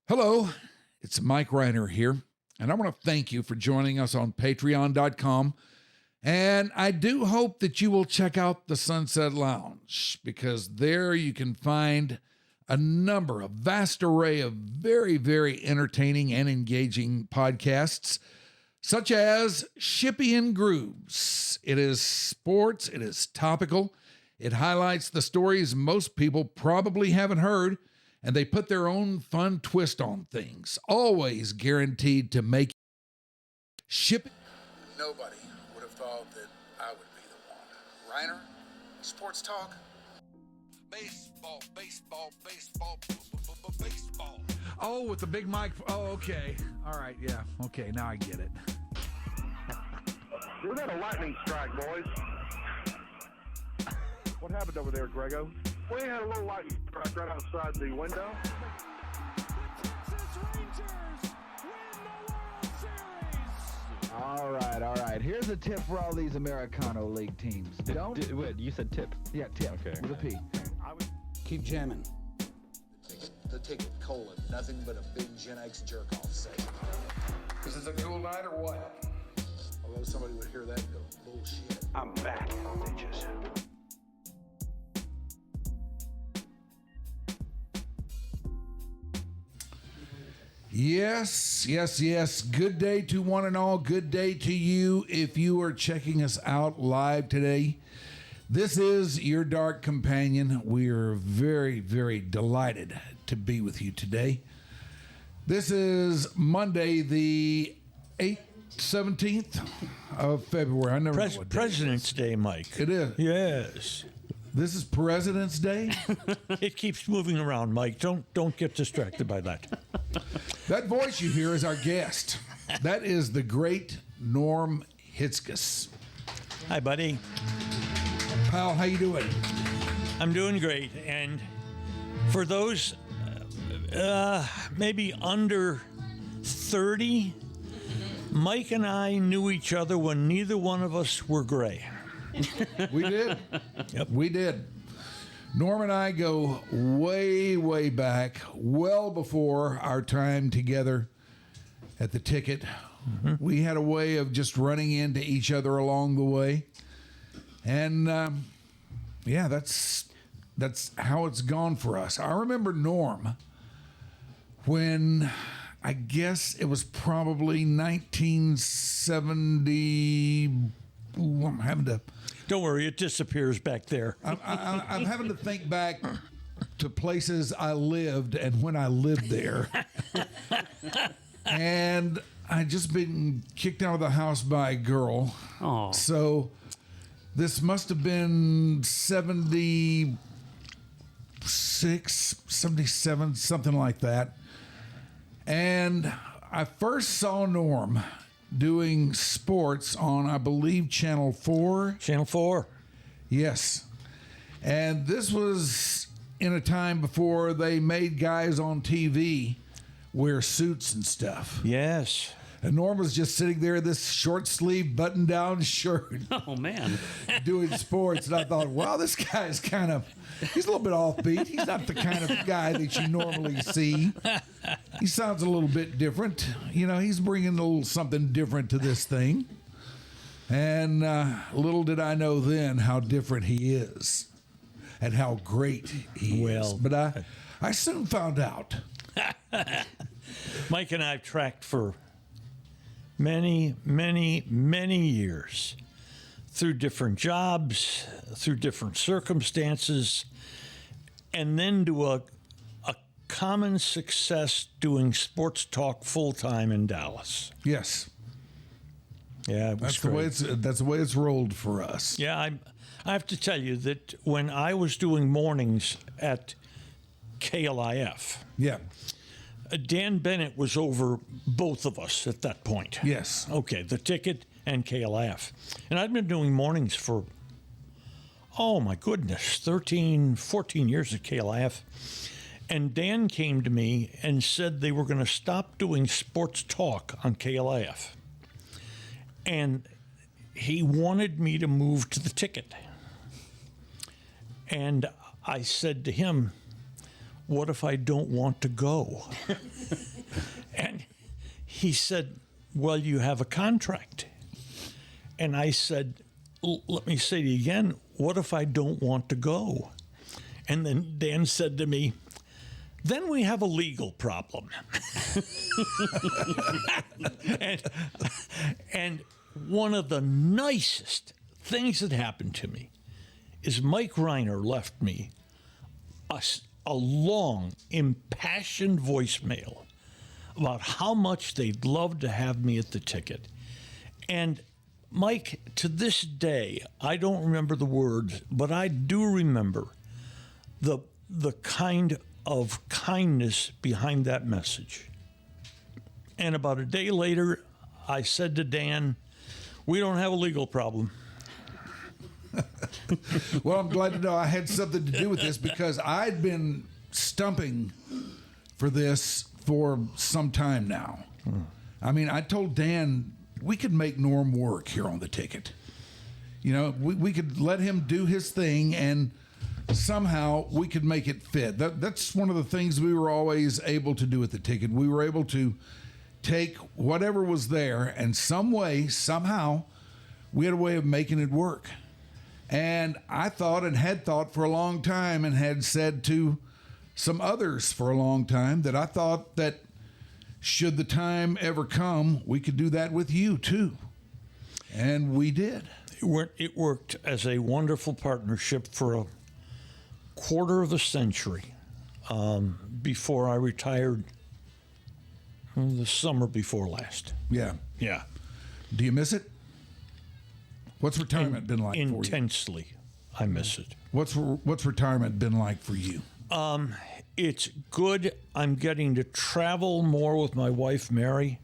Hello, it's Mike Rhyner here, and I want to thank you for joining us on patreon.com. And I do hope that you will check out the Sunset Lounge, because there you can find a vast array of very, very entertaining and engaging podcasts, such as Shippy and Grooves. It is sports, it is topical, it highlights the stories most people probably haven't heard, and they put their own fun twist on things, always guaranteed to make Shippy. Nobody would have thought that I would be the one. Rhyner, sports talk. Baseball. Oh, with the big mic. Oh, okay. All right, yeah. Okay, now I get it. We had a lightning strike, boys. What happened over there, Grego? We had a little lightning strike right outside the window. All right. Here's a tip for all these Americano League teams. Wait, you said tip? Yeah, tip. Okay. With a P. Keep jamming. The ticket, nothing but a big Gen X jerk-off set. This is a cool night or what? Although somebody would hear that and go, bullshit. I'm back, bitches. Yes. Good day to one and all. Good day to you if you are checking us out live today. This is your dark companion. We are very, very delighted to be with you today. This is Monday, the 17th of February. I never know what day President's Day, Mike. it is. Yes. This is President's Day. It keeps moving around, Mike. Don't get distracted by that. That voice you hear is our guest. That is the great Norm Hitzges. Hi, buddy. Pal, how you doing? I'm doing great. And for those maybe under 30, Mike and I knew each other when neither one of us were gray. We did. Yep. We did. Norm and I go way, way back, well before our time together at the Ticket. Mm-hmm. We had a way of just running into each other along the way. And, that's how it's gone for us. I remember Norm when I guess it was probably 1970. Ooh, I'm having to... Don't worry, it disappears back there. I'm having to think back to places I lived and when I lived there. And I just been kicked out of the house by a girl. Oh. So this must have been 76, 77, something like that. And I first saw Norm doing sports on, I believe, Channel 4. Channel 4. Yes. And this was in a time before they made guys on TV wear suits and stuff. Yes. And Norm was just sitting there, this short sleeve button down shirt, Oh, man. doing sports. And I thought, wow, this guy's he's a little bit offbeat. He's not the kind of guy that you normally see. He sounds a little bit different. You know, he's bringing a little something different to this thing. And little did I know then how different he is and how great he is. But I soon found out. Mike and I have tracked for many, many, many years through different jobs, through different circumstances, and then to a common success doing sports talk full-time in Dallas. Yes. Yeah, it was That's the way it's rolled for us. Yeah, I have to tell you that when I was doing mornings at KLIF, Yeah. Dan Bennett was over both of us at that point. Yes. Okay, the Ticket and KLIF. And I'd been doing mornings for, oh my goodness, 13, 14 years at KLIF. And Dan came to me and said they were going to stop doing sports talk on KLIF. And he wanted me to move to the Ticket. And I said to him, what if I don't want to go? And he said, well, you have a contract. And I said, let me say to you again, what if I don't want to go? And then Dan said to me, then we have a legal problem. and one of the nicest things that happened to me is Mike Rhyner left me a long, impassioned voicemail about how much they'd love to have me at the ticket. And Mike, to this day, I don't remember the words, but I do remember the kind of kindness behind that message. And about a day later, I said to Dan, we don't have a legal problem. Well, I'm glad to know I had something to do with this because I'd been stumping for this for some time now. I mean, I told Dan we could make Norm work here on the ticket. You know, we could let him do his thing and somehow we could make it fit. That's one of the things we were always able to do at the ticket. We were able to take whatever was there and some way, somehow, we had a way of making it work. And I thought and had thought for a long time and had said to some others for a long time that I thought that should the time ever come, we could do that with you too. And we did. It worked as a wonderful partnership for a quarter of a century before I retired the summer before last. Yeah. Yeah. Do you miss it? What's retirement been like for you? Intensely. I miss it. What's retirement been like for you? It's good. I'm getting to travel more with my wife, Mary,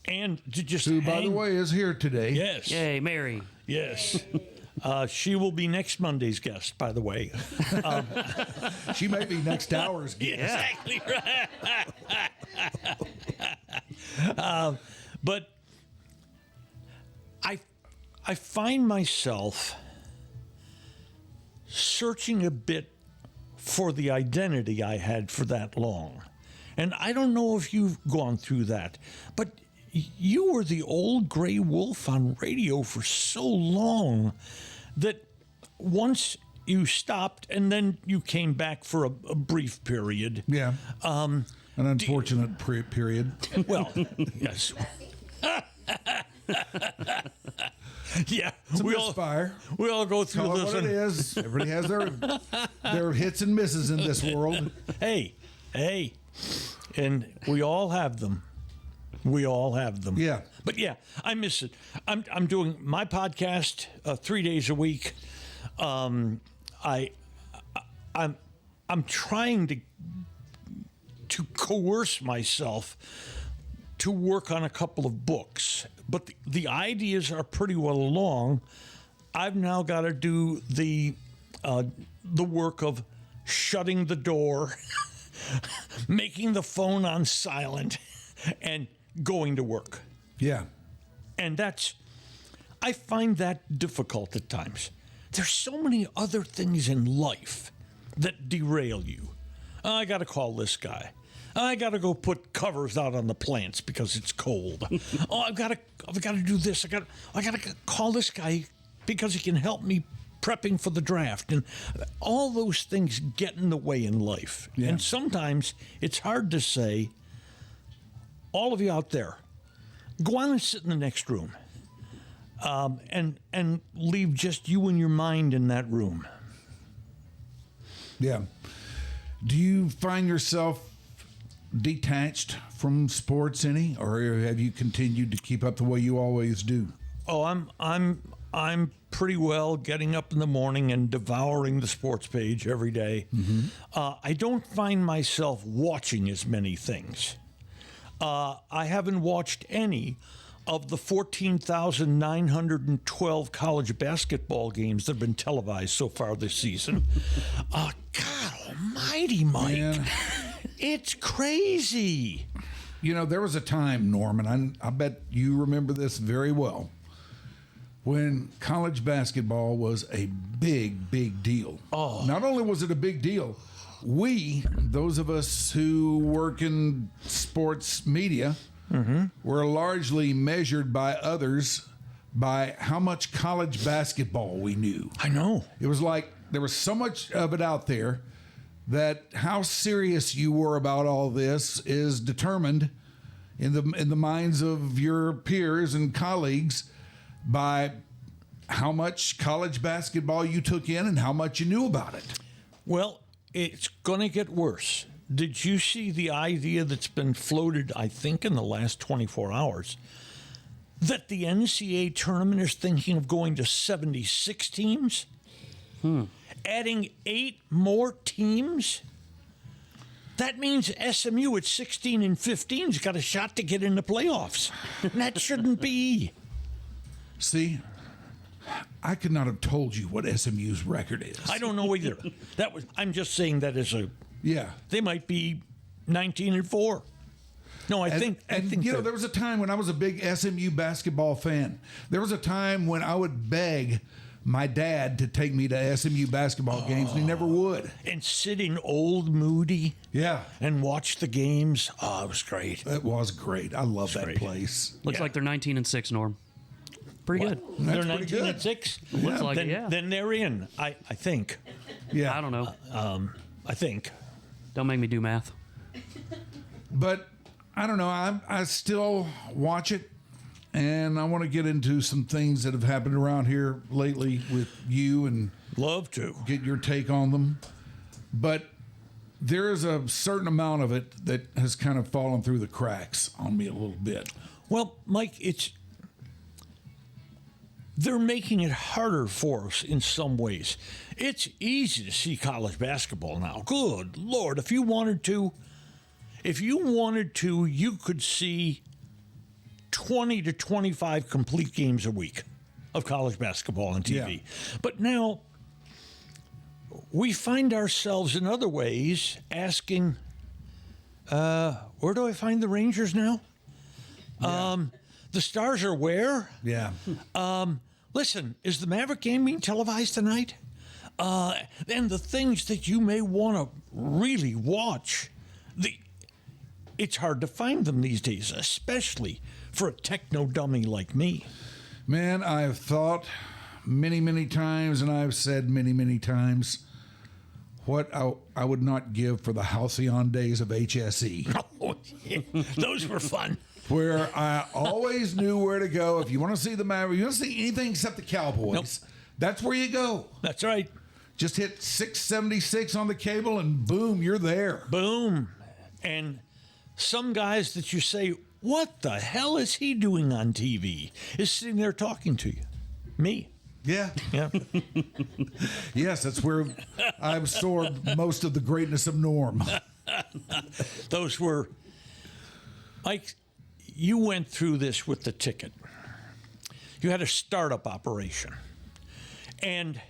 and to just Who, by the way, is here today. Yes. Yay, Mary. Yes. She will be next Monday's guest, by the way. She may be next hour's guest. Exactly right. But I find myself searching a bit for the identity I had for that long. And I don't know if you've gone through that, but you were the old gray wolf on radio for so long that once you stopped and then you came back for a brief period. Yeah. An unfortunate period. Well, yes. Yeah, It's a misfire. we all go through Call it this. what it is. Everybody has their hits and misses in this world. Hey, and we all have them. We all have them. Yeah. But yeah, I miss it. I'm doing my podcast 3 days a week. I'm trying to coerce myself to work on a couple of books, but the ideas are pretty well along. I've now got to do the work of shutting the door, making the phone on silent, and going to work. Yeah. And I find that difficult at times. There's so many other things in life that derail you. I got to call this guy. I got to go put covers out on the plants because it's cold. Oh, I've got to do this. I got to call this guy because he can help me prepping for the draft. And all those things get in the way in life. Yeah. And sometimes it's hard to say, all of you out there, go on and sit in the next room and leave just you and your mind in that room. Yeah. Do you find yourself detached from sports any, or have you continued to keep up the way you always do? Oh, I'm pretty well getting up in the morning and devouring the sports page every day. Mm-hmm. I don't find myself watching as many things. I haven't watched any of the 14,912 college basketball games that have been televised so far this season. God almighty, Mike. Man. It's crazy. You know, there was a time, Norman, I bet you remember this very well, when college basketball was a big, big deal. Oh. Not only was it a big deal, we, those of us who work in sports media, were largely measured by others by how much college basketball we knew. I know. It was like there was so much of it out there that how serious you were about all this is determined in the minds of your peers and colleagues by how much college basketball you took in and how much you knew about it. Well, it's going to get worse. Did you see the idea that's been floated, I think, in the last 24 hours, that the NCAA tournament is thinking of going to 76 teams? Adding 8 more teams? That means SMU at 16 and 15's got a shot to get in the playoffs. And that shouldn't be. See, I could not have told you what SMU's record is. I don't know either. I'm just saying that as a. Yeah. They might be 19 and 4. No, I think you know, there was a time when I was a big SMU basketball fan. There was a time when I would beg my dad to take me to SMU basketball games, and he never would. And sit in Old Moody. Yeah. And watch the games. Oh, it was great. It was great. I love that great. place. Looks like they're 19 and 6, Norm. Pretty good. They're pretty 19 good. and 6. Looks like it, yeah. Then they're in. I think. Yeah. I don't know. I think. Don't make me do math. But I don't know. I still watch it, and I want to get into some things that have happened around here lately with you and Love to. get your take on them. But there is a certain amount of it that has kind of fallen through the cracks on me a little bit. Well, Mike, they're making it harder for us in some ways. It's easy to see college basketball now. Good Lord, if you wanted to, you could see 20 to 25 complete games a week of college basketball on TV. Yeah. But now we find ourselves in other ways asking, where do I find the Rangers now? The Stars are where? Yeah. Listen, is the Maverick game being televised tonight? And the things that you may want to really watch, it's hard to find them these days, especially for a techno dummy like me. Man, I've thought many, many times, and I've said many, many times, what I would not give for the halcyon days of HSE. Oh, yeah. Those were fun. Where I always knew where to go. If you want to see the Mavericks, you want to see anything except the Cowboys, Nope. That's where you go. That's right. Just hit 676 on the cable and boom, you're there. Boom. And some guys that you say, what the hell is he doing on TV? Is sitting there talking to you. Me. Yeah. Yeah. Yes, that's where I absorbed most of the greatness of Norm. Those were, Mike, you went through this with the ticket. You had a startup operation. And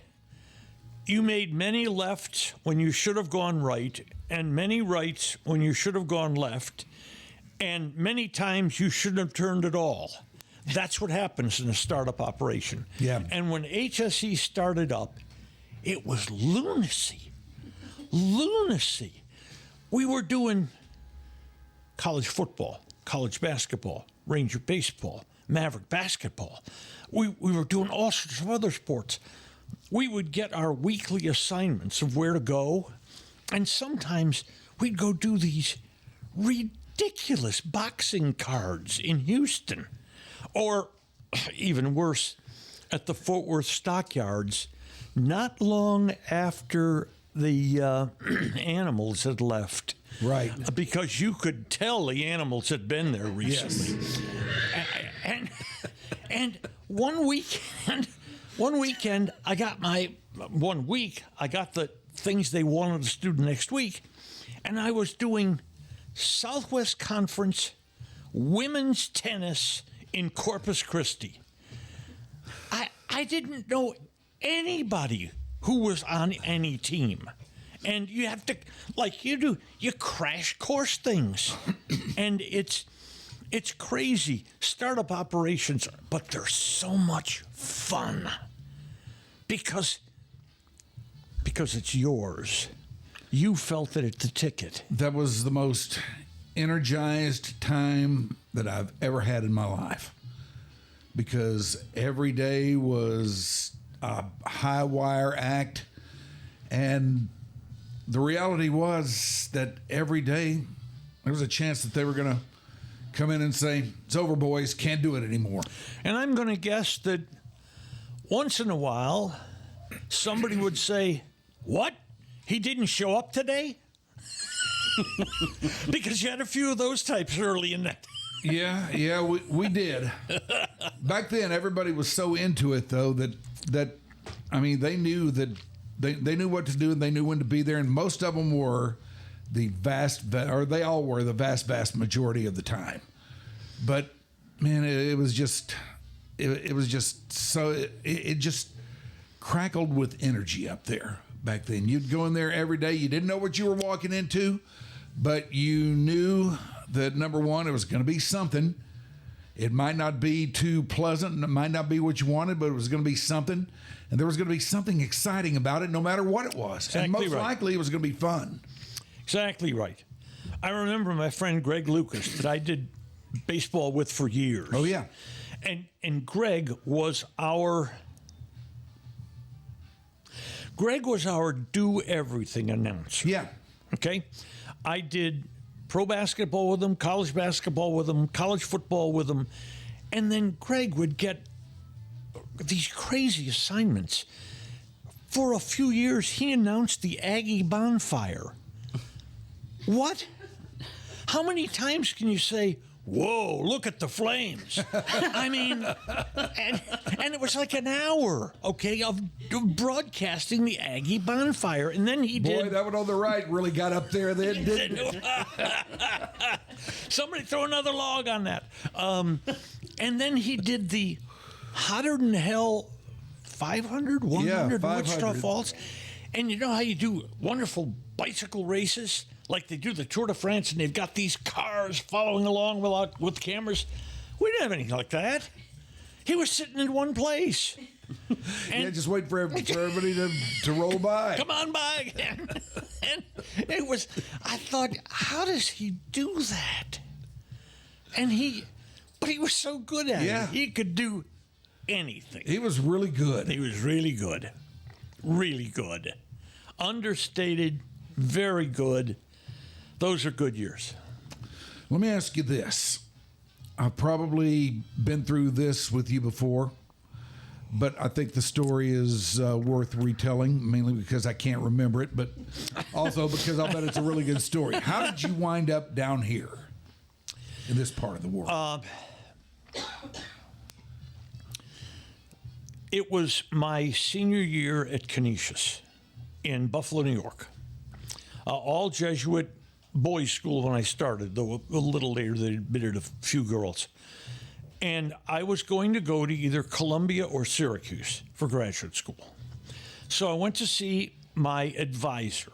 you made many lefts when you should have gone right, and many rights when you should have gone left, and many times you shouldn't have turned at all. That's what happens in a startup operation. Yeah. And when HSE started up, it was lunacy. Lunacy. We were doing college football, college basketball, Ranger baseball, Maverick basketball. We were doing all sorts of other sports. We would get our weekly assignments of where to go, and sometimes we'd go do these ridiculous boxing cards in Houston, or even worse, at the Fort Worth stockyards, not long after the animals had left. Right. Because you could tell the animals had been there recently. Yes. And one weekend, I got the things they wanted us to do next week, and I was doing Southwest Conference women's tennis in Corpus Christi. I didn't know anybody who was on any team. And you have to, like you do, you crash course things. And it's crazy. Startup operations, but they're so much fun. Because it's yours. you felt that it's the ticket. That was the most energized time that I've ever had in my life, because every day was a high wire act, and the reality was that every day there was a chance that they were going to come in and say, "It's over, boys, can't do it anymore." And I'm going to guess that once in a while, somebody would say, "What? He didn't show up today?" Because you had a few of those types early in that. Yeah, we did. Back then, everybody was so into it, though, that I mean, they knew that they knew what to do and they knew when to be there, and most of them were they all were the vast majority of the time. But man, it was just so it just crackled with energy up there back then. You'd go in there every day. You didn't know what you were walking into, but you knew that, number one, it was going to be something. It might not be too pleasant, it might not be what you wanted, but it was going to be something, and there was going to be something exciting about it no matter what it was. Exactly and most right. likely it was going to be fun. Exactly right. I remember my friend Greg Lucas that I did baseball with for years. Oh, yeah. And Greg was our do everything announcer. Yeah. Okay? I did pro basketball with him, college basketball with him, college football with him, and then Greg would get these crazy assignments. For a few years, he announced the Aggie bonfire. What? How many times can you say, "Whoa, look at the flames"? I mean, and it was like an hour, okay, of broadcasting the Aggie bonfire. And then he Boy, did. that one on the right really got up there then, didn't it? Somebody throw another log on that. And then he did the hotter than hell 500, 100 Wichita 500. Falls. And you know how you do wonderful bicycle races? Like they do the Tour de France, and they've got these cars following along with cameras. We didn't have anything like that. He was sitting in one place. Yeah, just wait for everybody to roll by. Come on by again. And it was, I thought, how does he do that? But he was so good at Yeah. it. He could do anything. He was really good. He was really good. Really good. Understated, very good. Those are good years. Let me ask you this. I've probably been through this with you before, but I think the story is worth retelling, mainly because I can't remember it, but also because I bet it's a really good story. How did you wind up down here in this part of the world? It was my senior year at Canisius in Buffalo, New York. All Jesuit boys' school when I started, though a little later they admitted a few girls. And I was going to go to either Columbia or Syracuse for graduate school. So I went to see my advisor,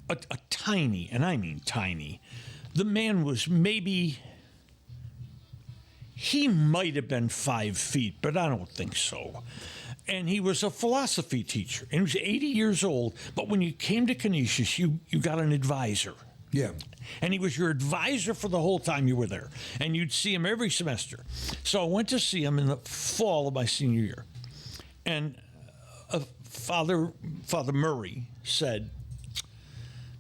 a tiny, and I mean tiny. The man was he might have been 5 feet, but I don't think so. And he was a philosophy teacher, and he was 80 years old. But when you came to Canisius, you got an advisor. Yeah. And he was your advisor for the whole time you were there. And you'd see him every semester. So I went to see him in the fall of my senior year. And Father Murray said,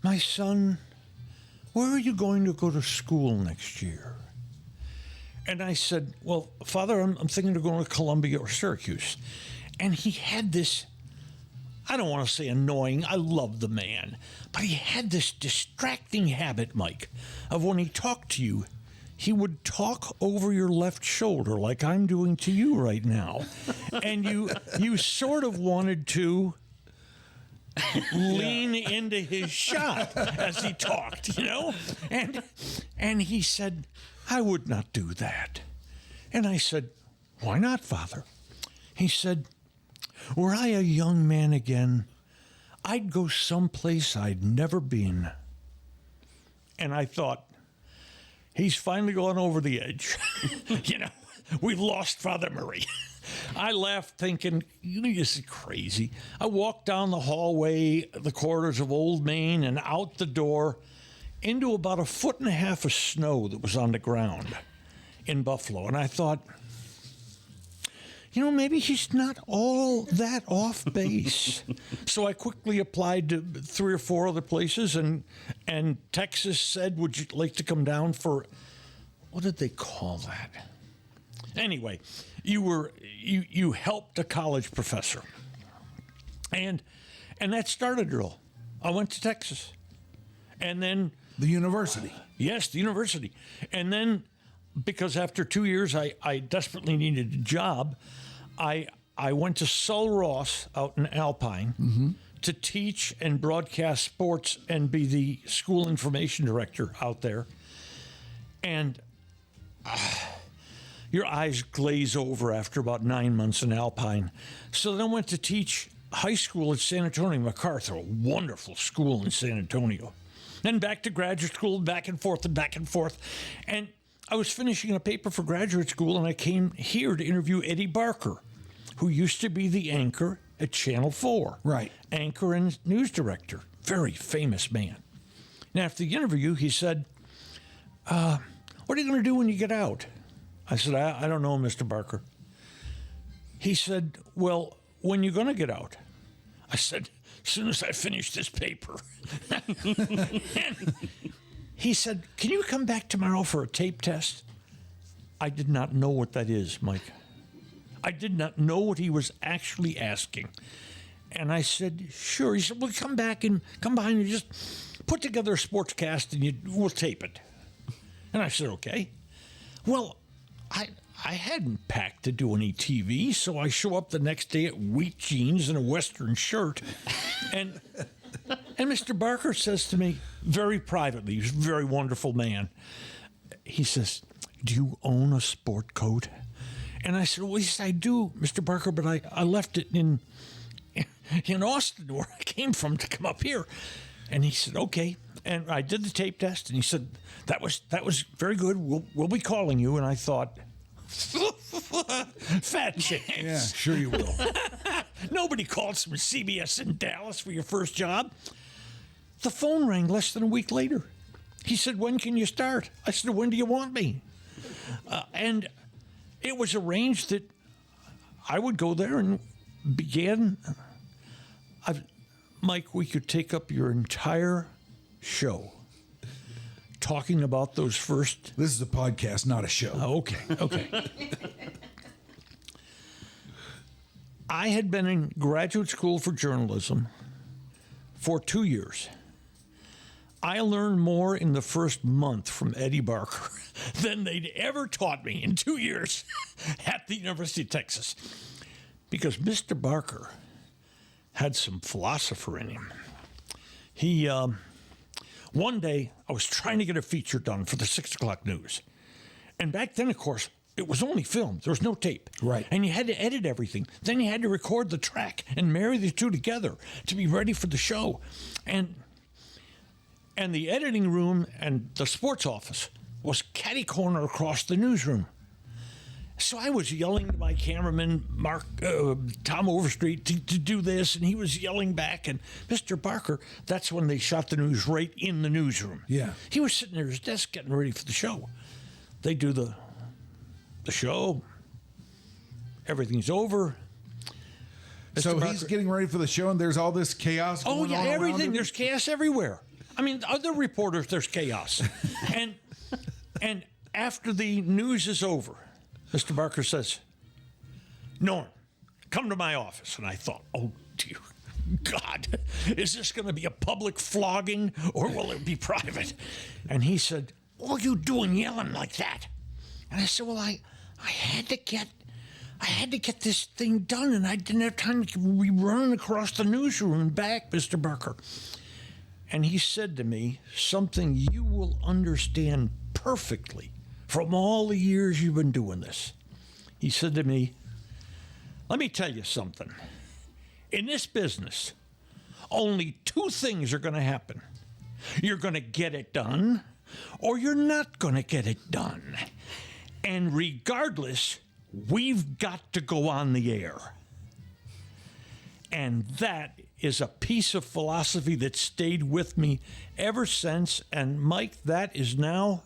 "My son, where are you going to go to school next year?" And I said, "Well, Father, I'm thinking of going to Columbia or Syracuse." And he had this, I don't want to say annoying, I love the man, but he had this distracting habit, Mike, of when he talked to you, he would talk over your left shoulder like I'm doing to you right now. And you sort of wanted to lean into his shot as he talked, you know? And he said, "I would not do that." And I said, "Why not, Father?" He said, "Were I a young man again, I'd go someplace I'd never been." And I thought, he's finally gone over the edge. You know, we've lost Father Murray. I laughed thinking, this is crazy. I walked down the hallway, the corridors of Old Main, and out the door into about 1.5 feet of snow that was on the ground in Buffalo. And I thought, maybe he's not all that off base. So I quickly applied to 3 or 4 other places, and Texas said, would you like to come down for, what did they call that? Anyway, you helped a college professor. And that started it all. I went to Texas. And then The university. yes, the university. And then because after 2 years I desperately needed a job, I went to Sul Ross out in Alpine to teach and broadcast sports and be the school information director out there. And your eyes glaze over after about 9 months in Alpine. So then I went to teach high school at San Antonio MacArthur, a wonderful school in San Antonio. Then back to graduate school, back and forth and back and forth. And I was finishing a paper for graduate school, and I came here to interview Eddie Barker, who used to be the anchor at Channel 4. Right. Anchor and news director. Very famous man. And after the interview, he said, what are you going to do when you get out? I said, I don't know, Mr. Barker. He said, well, when you going to get out? I said, as soon as I finish this paper. And he said, can you come back tomorrow for a tape test? I did not know what that is, Mike. I did not know what he was actually asking. And I said, sure. He said, well, come back and come behind and just put together a sportscast and we'll tape it. And I said, okay. Well, I hadn't packed to do any TV, so I show up the next day at wheat jeans and a Western shirt. And Mr. Barker says to me, very privately, he's a very wonderful man, he says, do you own a sport coat? And I said, well, yes, I do, Mr. Barker, but I left it in Austin, where I came from, to come up here. And he said, okay. And I did the tape test, and he said, that was very good. We'll be calling you. And I thought, fat chance. Yeah, sure you will. Nobody calls from CBS in Dallas for your first job. The phone rang less than a week later. He said, when can you start? I said, when do you want me? And it was arranged that I would go there and begin. Mike, we could take up your entire show talking about those first. This is a podcast, not a show. Okay. I had been in graduate school for journalism for 2 years. I learned more in the first month from Eddie Barker than they'd ever taught me in 2 years at the University of Texas. Because Mr. Barker had some philosopher in him. He, one day, I was trying to get a feature done for the 6 o'clock news. And back then, of course, it was only film. There was no tape. Right. And you had to edit everything. Then you had to record the track and marry the two together to be ready for the show. And the editing room and the sports office was catty corner across the newsroom. So I was yelling to my cameraman, Tom Overstreet, to do this, and he was yelling back. And Mr. Barker, that's when they shot the news right in the newsroom. Yeah. He was sitting there at his desk getting ready for the show. They do the show. Everything's over. So Mr. he's Barker- getting ready for the show, and there's all this chaos going Oh, on yeah, around everything. him? There's chaos everywhere. I mean, other reporters, there's chaos. and after the news is over, Mr. Barker says, Norm, come to my office. And I thought, oh, dear God, is this going to be a public flogging or will it be private? And he said, what are you doing yelling like that? And I said, well, I had to get this thing done, and I didn't have time to be running across the newsroom and back, Mr. Barker. And he said to me something you will understand perfectly from all the years you've been doing this. He said to me, let me tell you something. In this business, only 2 things are going to happen. You're going to get it done, or you're not going to get it done. And regardless, we've got to go on the air. And that is a piece of philosophy that stayed with me ever since. And Mike, that is now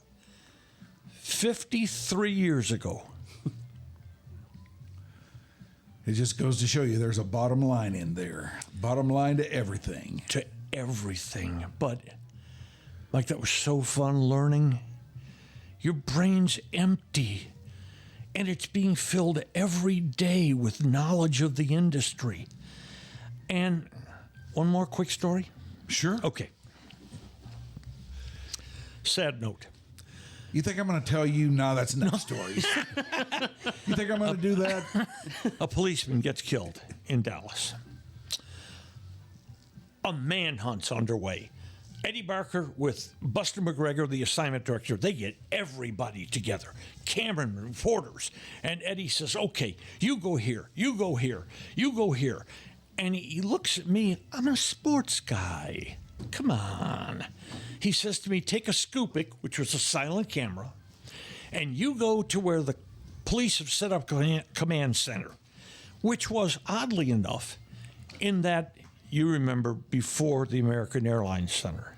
53 years ago. It just goes to show you there's a bottom line in there. Bottom line to everything. To everything. But, Mike, that was so fun learning. Your brain's empty. And it's being filled every day with knowledge of the industry. And one more quick story. Sure. Okay. Sad note. You think I'm going to tell you? No, that's enough stories. You think I'm going to do that? A policeman gets killed in Dallas. A manhunt's underway. Eddie Barker with Buster McGregor, the assignment director, they get everybody together, cameramen, reporters, and Eddie says, okay, you go here, you go here, you go here. And he looks at me, I'm a sports guy. Come on. He says to me, take a Scoopik, which was a silent camera, and you go to where the police have set up command center, which was, oddly enough, in that, you remember, before the American Airlines Center,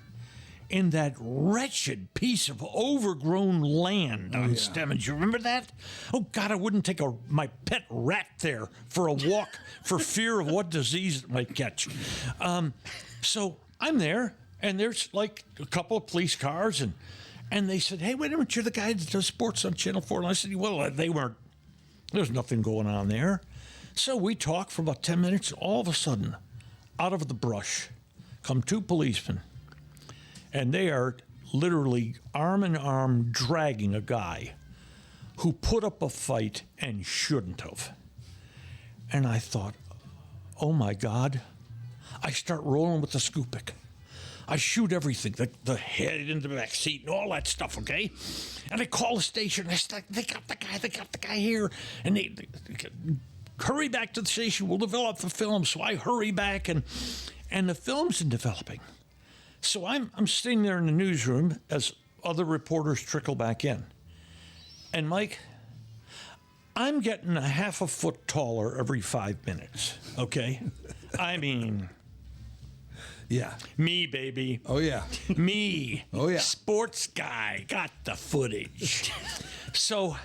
in that wretched piece of overgrown land on Stemmons. You remember that? Oh, God, I wouldn't take my pet rat there for a walk for fear of what disease it might catch. So I'm there, and there's like a couple of police cars, and they said, hey, wait a minute, you're the guy that does sports on Channel 4. And I said, well, they weren't. There's nothing going on there. So we talked for about 10 minutes. All of a sudden, out of the brush come two policemen, and they are literally arm in arm dragging a guy who put up a fight and shouldn't have. And I thought, oh my God. I start rolling with the Scoopik. I shoot everything, the head into the back seat and all that stuff, okay? And I call the station. I said, they got the guy here. And they hurry back to the station. We'll develop the film. So I hurry back, and the film's in developing. So I'm sitting there in the newsroom as other reporters trickle back in. And Mike, I'm getting a half a foot taller every 5 minutes, okay? I mean, Yeah. me, baby. Oh, yeah. Me. Oh, yeah. Sports guy. Got the footage. So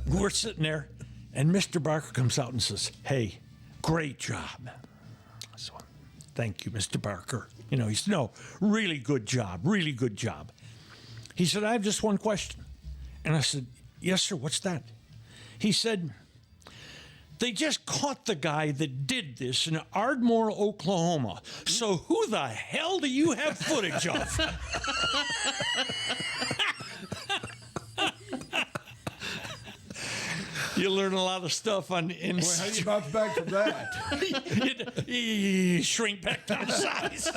we're sitting there, and Mr. Barker comes out and says, hey, great job. So, thank you, Mr. Barker. You know, he said, no, really good job, really good job. He said, I have just one question. And I said, yes, sir, what's that? He said, they just caught the guy that did this in Ardmore, Oklahoma. So who the hell do you have footage of? You learn a lot of stuff on. Boy, how do you bounce back from that? you shrink back down to size,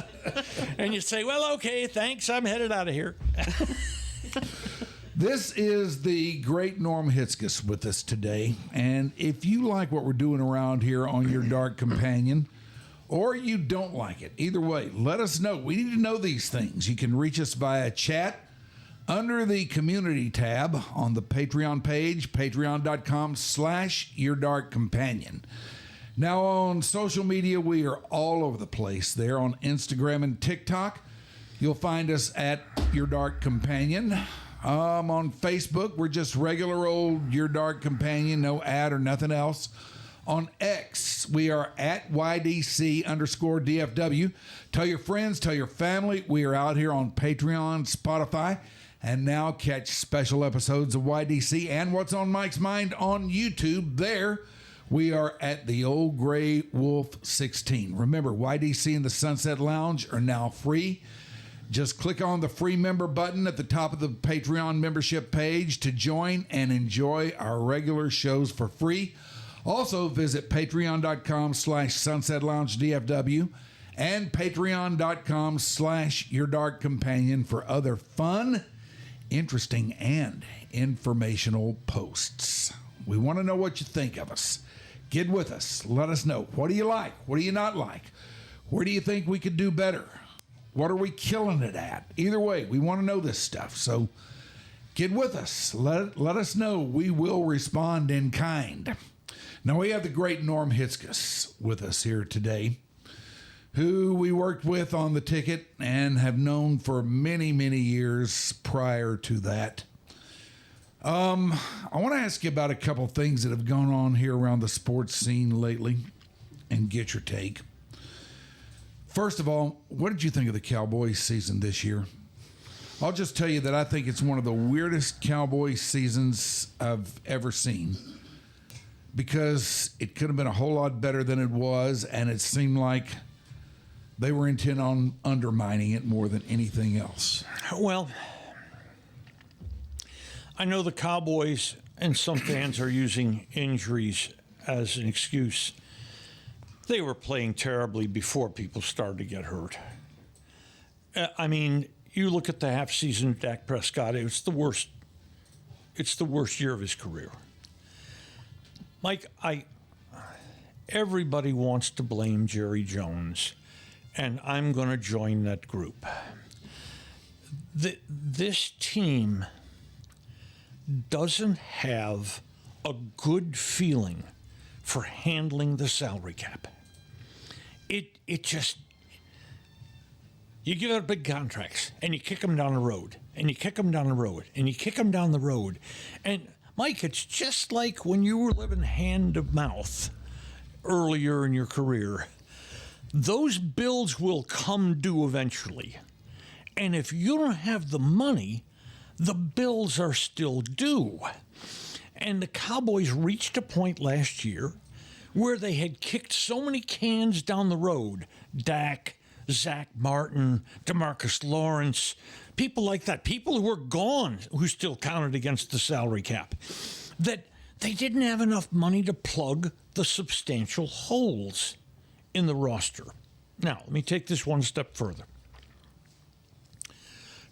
and you say, "Well, okay, thanks. I'm headed out of here." This is the great Norm Hitzges with us today. And if you like what we're doing around here on Your Dark Companion, or you don't like it, either way, let us know. We need to know these things. You can reach us via chat under the community tab on the Patreon page, patreon.com/YourDarkCompanion. Now on social media, we are all over the place there on Instagram and TikTok. You'll find us at Your Dark Companion. On Facebook, we're just regular old Your Dark Companion, no ad or nothing else. On X, we are at YDC_DFW. Tell your friends, tell your family. We are out here on Patreon, Spotify, and now catch special episodes of YDC and What's on Mike's Mind on YouTube. There, we are at the Old Gray Wolf 16. Remember, YDC and the Sunset Lounge are now free. Just click on the free member button at the top of the Patreon membership page to join and enjoy our regular shows for free. Also, visit patreon.com/sunsetloungedfw and patreon.com/YourDarkCompanion for other fun, interesting, and informational posts. We want to know what you think of us. Get with us. Let us know. What do you like? What do you not like? Where do you think we could do better? What are we killing it at? Either way, we want to know this stuff. So get with us. Let us know. We will respond in kind. Now, we have the great Norm Hitzges with us here today, who we worked with on the ticket and have known for many, many years prior to that. I want to ask you about a couple things that have gone on here around the sports scene lately and get your take. First of all, what did you think of the Cowboys season this year? I'll just tell you that I think it's one of the weirdest Cowboys seasons I've ever seen, because it could have been a whole lot better than it was, and it seemed like they were intent on undermining it more than anything else. Well, I know the Cowboys and some fans are using injuries as an excuse. They were playing terribly before people started to get hurt. I mean, you look at the half season of Dak Prescott, it's the worst year of his career. Mike, everybody wants to blame Jerry Jones, and I'm going to join that group. This team doesn't have a good feeling for handling the salary cap. It just, you give out big contracts and you kick them down the road and you kick them down the road and you kick them down the road. And Mike, it's just like when you were living hand to mouth earlier in your career. Those bills will come due eventually. And if you don't have the money, the bills are still due. And the Cowboys reached a point last year where they had kicked so many cans down the road. Dak, Zach Martin, DeMarcus Lawrence, people like that, people who were gone who still counted against the salary cap, that they didn't have enough money to plug the substantial holes in the roster. Now, let me take this one step further.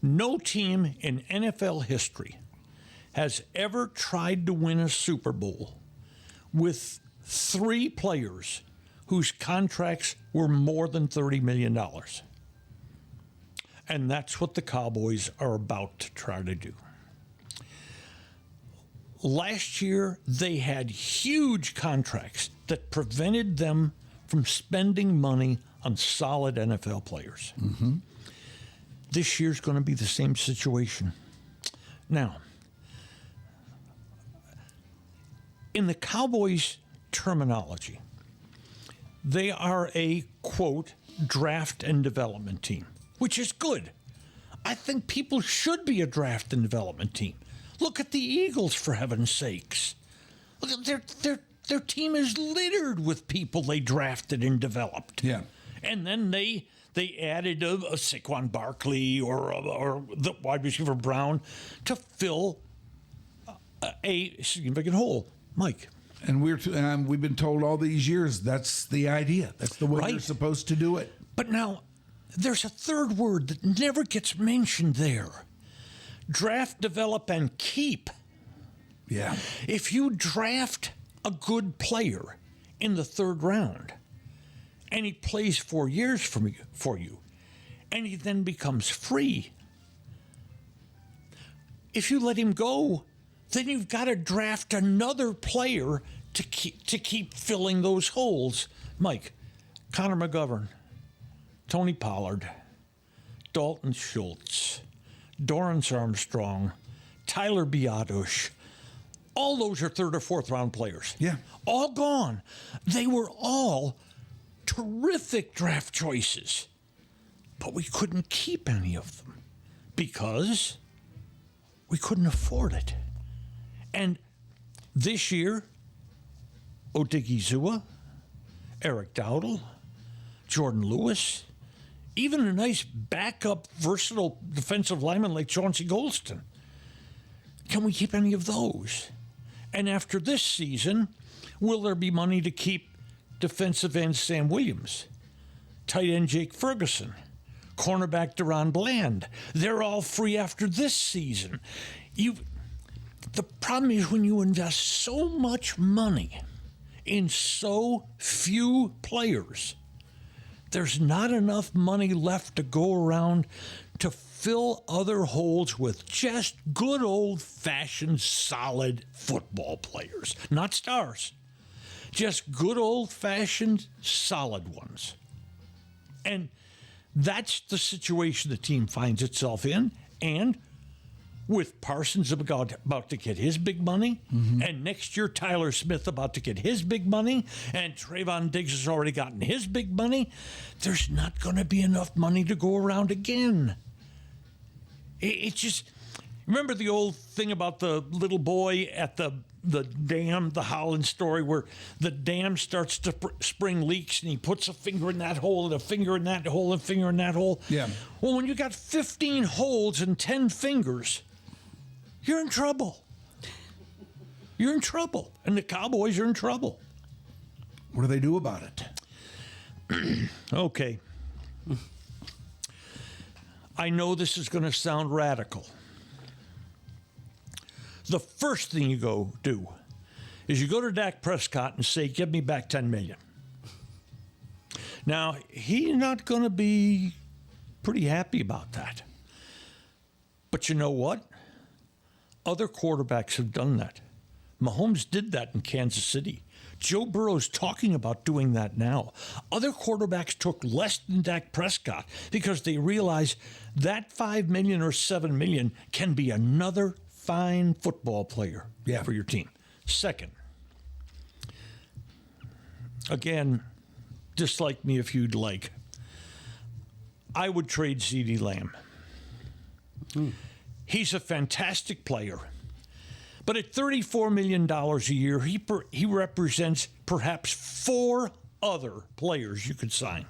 No team in NFL history has ever tried to win a Super Bowl with 3 players whose contracts were more than $30 million. And that's what the Cowboys are about to try to do. Last year, they had huge contracts that prevented them from spending money on solid NFL players. Mm-hmm. This year's going to be the same situation. Now, in the Cowboys' terminology, they are a, quote, draft and development team, which is good. I think people should be a draft and development team. Look at the Eagles, for heaven's sakes. Look at their team is littered with people they drafted and developed. Yeah. And then they added a Saquon Barkley or the wide receiver Brown to fill a significant hole. Mike. And we've been told all these years that's the idea. That's the way you're supposed to do it. But now there's a third word that never gets mentioned there. Draft, develop, and keep. Yeah. If you draft a good player in the 3rd round and he plays 4 years for you and he then becomes free, if you let him go, then you've got to draft another player to keep filling those holes. Mike, Connor McGovern, Tony Pollard, Dalton Schultz, Dorrance Armstrong, Tyler Biadasz, all those are 3rd or 4th round players. Yeah. All gone. They were all terrific draft choices, but we couldn't keep any of them because we couldn't afford it. And this year, Odigizua, Eric Dowdle, Jordan Lewis, even a nice backup, versatile defensive lineman like Chauncey Golston. Can we keep any of those? And after this season, will there be money to keep defensive end Sam Williams, tight end Jake Ferguson, cornerback Deron Bland? They're all free after this season. The problem is when you invest so much money in so few players, there's not enough money left to go around to fill other holes with just good old-fashioned solid football players. Not stars. Just good old-fashioned solid ones. And that's the situation the team finds itself in. And with Parsons about to get his big money, and next year Tyler Smith about to get his big money, and Trayvon Diggs has already gotten his big money, there's not going to be enough money to go around again. It's just, remember the old thing about the little boy at the dam, the Holland story, where the dam starts to spring leaks and he puts a finger in that hole and a finger in that hole and a finger in that hole? Yeah. Well, when you got 15 holes and 10 fingers, you're in trouble. You're in trouble. And the Cowboys are in trouble. What do they do about it? Okay. I know this is going to sound radical. The first thing you go do is you go to Dak Prescott and say, give me back $10 million. Now, he's not going to be pretty happy about that. But you know what? Other quarterbacks have done that. Mahomes did that in Kansas City. Joe Burrow's talking about doing that now. Other quarterbacks took less than Dak Prescott because they realize that $5 million or $7 million can be another fine football player for your team. Second, again, dislike me if you'd like, I would trade CeeDee Lamb. He's a fantastic player. But at $34 million a year, he represents perhaps 4 other players you could sign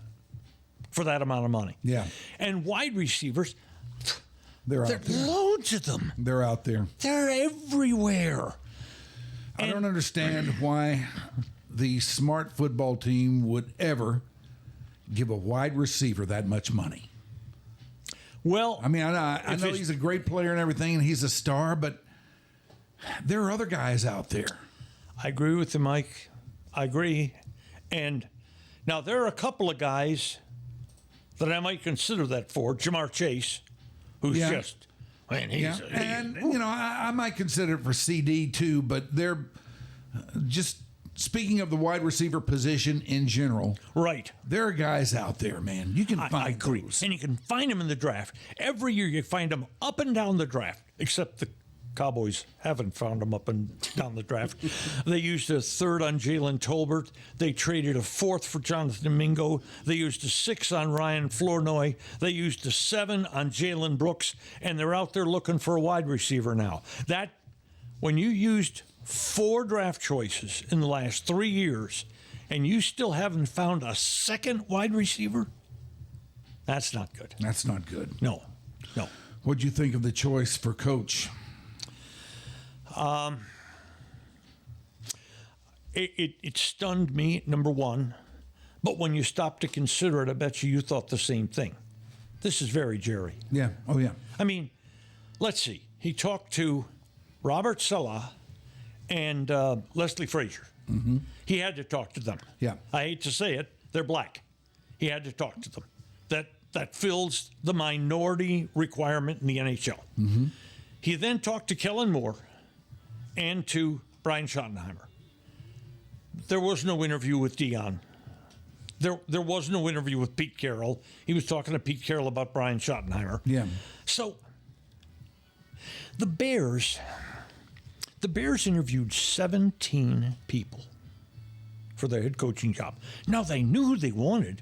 for that amount of money. Yeah. And wide receivers, They're there out are there. loads of them. They're out there. They're everywhere. I don't understand why the smart football team would ever give a wide receiver that much money. Well, I mean, I know he's a great player and everything, and he's a star, but there are other guys out there. I agree with you, Mike. I agree. And now there are a couple of guys that I might consider that for. Jamar Chase, who's just, man, he's... And, you know, I might consider it for CD too, but they're just... Speaking of the wide receiver position in general, right? There are guys out there, man. You can find I agree. those. And you can find them in the draft. Every year you find them up and down the draft, except the Cowboys haven't found them up and down the draft. They used a 3rd on Jalen Tolbert. They traded a 4th for Jonathan Mingo. They used a 6 on Ryan Flournoy. They used a 7 on Jalen Brooks. And they're out there looking for a wide receiver now. That, when you used 4 draft choices in the last 3 years, and you still haven't found a second wide receiver, that's not good. That's not good. No. What'd you think of the choice for coach? It stunned me, number one, but when you stopped to consider it, I bet you thought the same thing. This is very Jerry. Yeah. Oh, yeah. I mean, let's see. He talked to Robert Saleh and Leslie Frazier. Mm-hmm. He had to talk to them. Yeah. I hate to say it, they're black. He had to talk to them. That fills the minority requirement in the NHL. Mm-hmm. He then talked to Kellen Moore and to Brian Schottenheimer. There was no interview with Dion. There was no interview with Pete Carroll. He was talking to Pete Carroll about Brian Schottenheimer. Yeah. So the Bears interviewed 17 people for their head coaching job. Now, they knew who they wanted,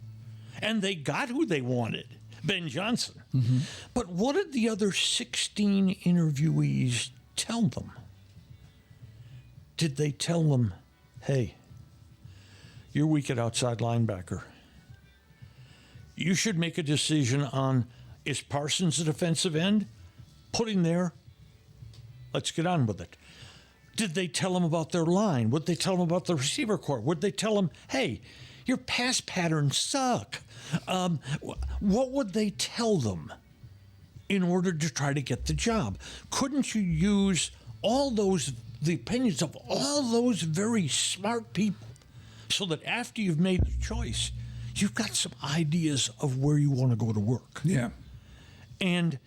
and they got who they wanted, Ben Johnson. Mm-hmm. But what did the other 16 interviewees tell them? Did they tell them, hey, you're weak at outside linebacker. You should make a decision on, is Parsons a defensive end? Put him there. Let's get on with it. Did they tell them about their line? Would they tell them about the receiver corps? Would they tell them, hey, your pass patterns suck? What would they tell them in order to try to get the job? Couldn't you use the opinions of all those very smart people so that after you've made the choice, you've got some ideas of where you want to go to work? Yeah. And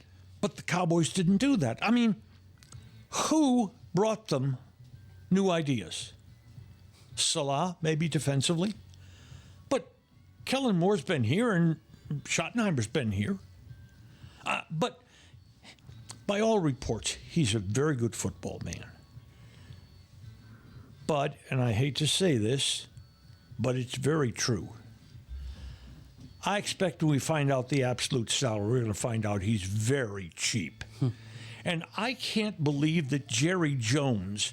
But the Cowboys didn't do that. I mean, who brought them new ideas? Salah, maybe defensively. But Kellen Moore's been here and Schottenheimer's been here. But by all reports, he's a very good football man. But, and I hate to say this, but it's very true. I expect when we find out the absolute salary, we're going to find out he's very cheap. And I can't believe that Jerry Jones,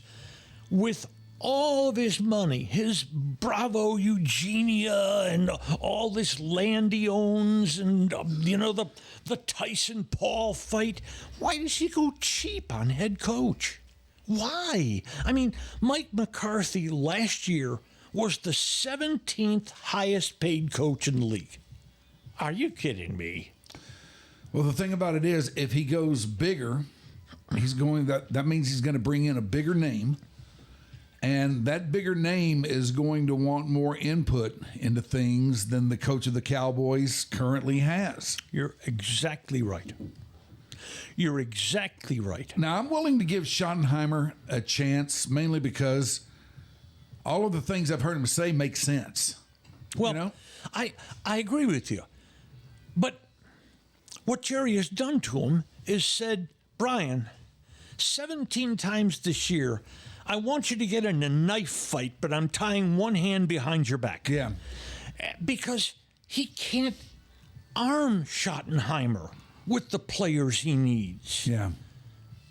with all of his money, his Bravo Eugenia and all this land he owns and, the Tyson Paul fight, why does he go cheap on head coach? Why? I mean, Mike McCarthy last year was the 17th highest paid coach in the league. Are you kidding me? Well, the thing about it is, if he goes bigger, that means he's going to bring in a bigger name, and that bigger name is going to want more input into things than the coach of the Cowboys currently has. You're exactly right. You're exactly right. Now, I'm willing to give Schottenheimer a chance, mainly because all of the things I've heard him say make sense. Well, I agree with you. But what Jerry has done to him is said, Brian, 17 times this year, I want you to get in a knife fight, but I'm tying one hand behind your back. Yeah. Because he can't arm Schottenheimer with the players he needs. Yeah.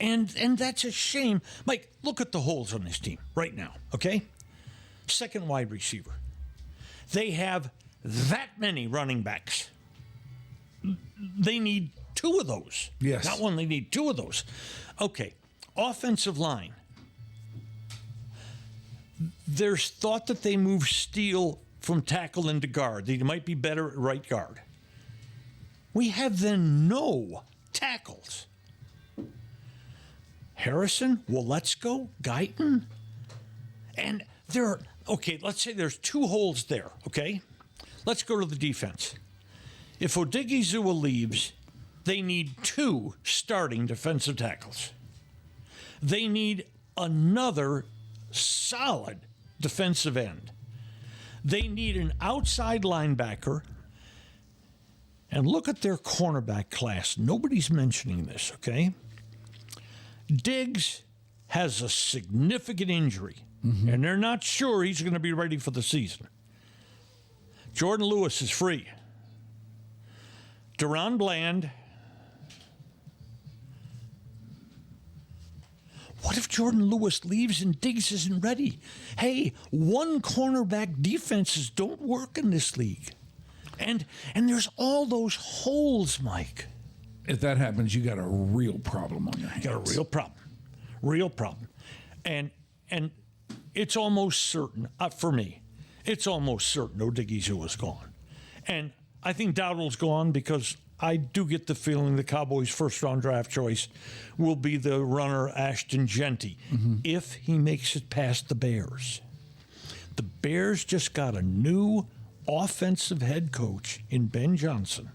And that's a shame. Mike, look at the holes on this team right now, okay? Second wide receiver. They have that many running backs. They need two of those. Yes. Not one, they need two of those. Okay. Offensive line. There's thought that they move Steele from tackle into guard. They might be better at right guard. We have then no tackles. Harrison, Waletzko, Guyton. And let's say there's two holes there, okay? Let's go to the defense. If Odigizua leaves, they need two starting defensive tackles. They need another solid defensive end. They need an outside linebacker. And look at their cornerback class. Nobody's mentioning this, okay? Diggs has a significant injury, and they're not sure he's going to be ready for the season. Jordan Lewis is free. Deron Bland. What if Jordan Lewis leaves and Diggs isn't ready? Hey, one cornerback defenses don't work in this league. And there's all those holes, Mike. If that happens, you got a real problem on your hands. Got a real problem. Real problem. And it's almost certain, for me, it's almost certain Odigizua is gone. And I think Dowdle's gone because I do get the feeling the Cowboys' first-round draft choice will be the runner Ashton Genty if he makes it past the Bears. The Bears just got a new offensive head coach in Ben Johnson,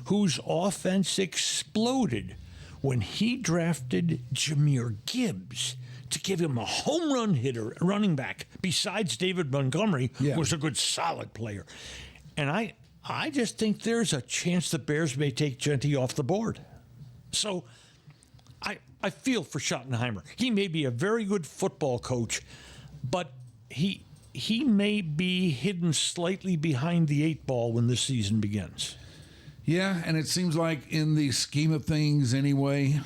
whose offense exploded when he drafted Jahmyr Gibbs to give him a home run hitter, running back, besides David Montgomery, who was a good, solid player. And I just think there's a chance the Bears may take Genty off the board. So I feel for Schottenheimer. He may be a very good football coach, but he may be hidden slightly behind the eight ball when this season begins. Yeah, and it seems like in the scheme of things anyway,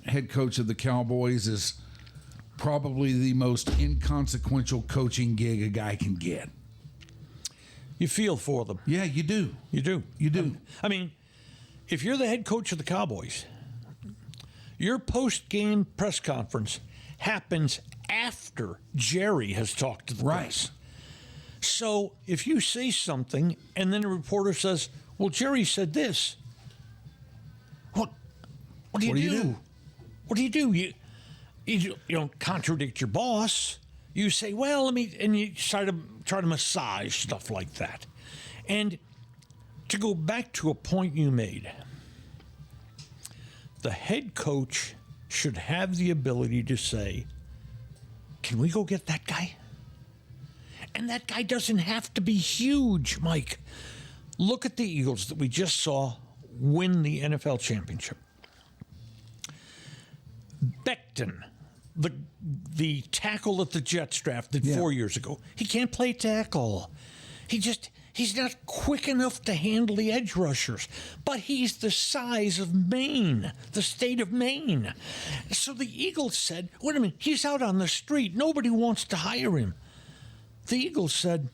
head coach of the Cowboys is probably the most inconsequential coaching gig a guy can get. You feel for them. Yeah, you do. You do. You do. I mean, if you're the head coach of the Cowboys, your post-game press conference happens after Jerry has talked to the press. So if you say something and then a reporter says, well, Jerry said this, what do you do? What do you do? You don't contradict your boss. You say, well, and you try to massage stuff like that. And to go back to a point you made, the head coach should have the ability to say, can we go get that guy? And that guy doesn't have to be huge, Mike. Look at the Eagles that we just saw win the NFL championship. Becton, the tackle that the Jets drafted 4 years ago, he can't play tackle. He's not quick enough to handle the edge rushers, but he's the size of Maine, the state of Maine. So the Eagles said, wait a minute, he's out on the street. Nobody wants to hire him. The Eagles said,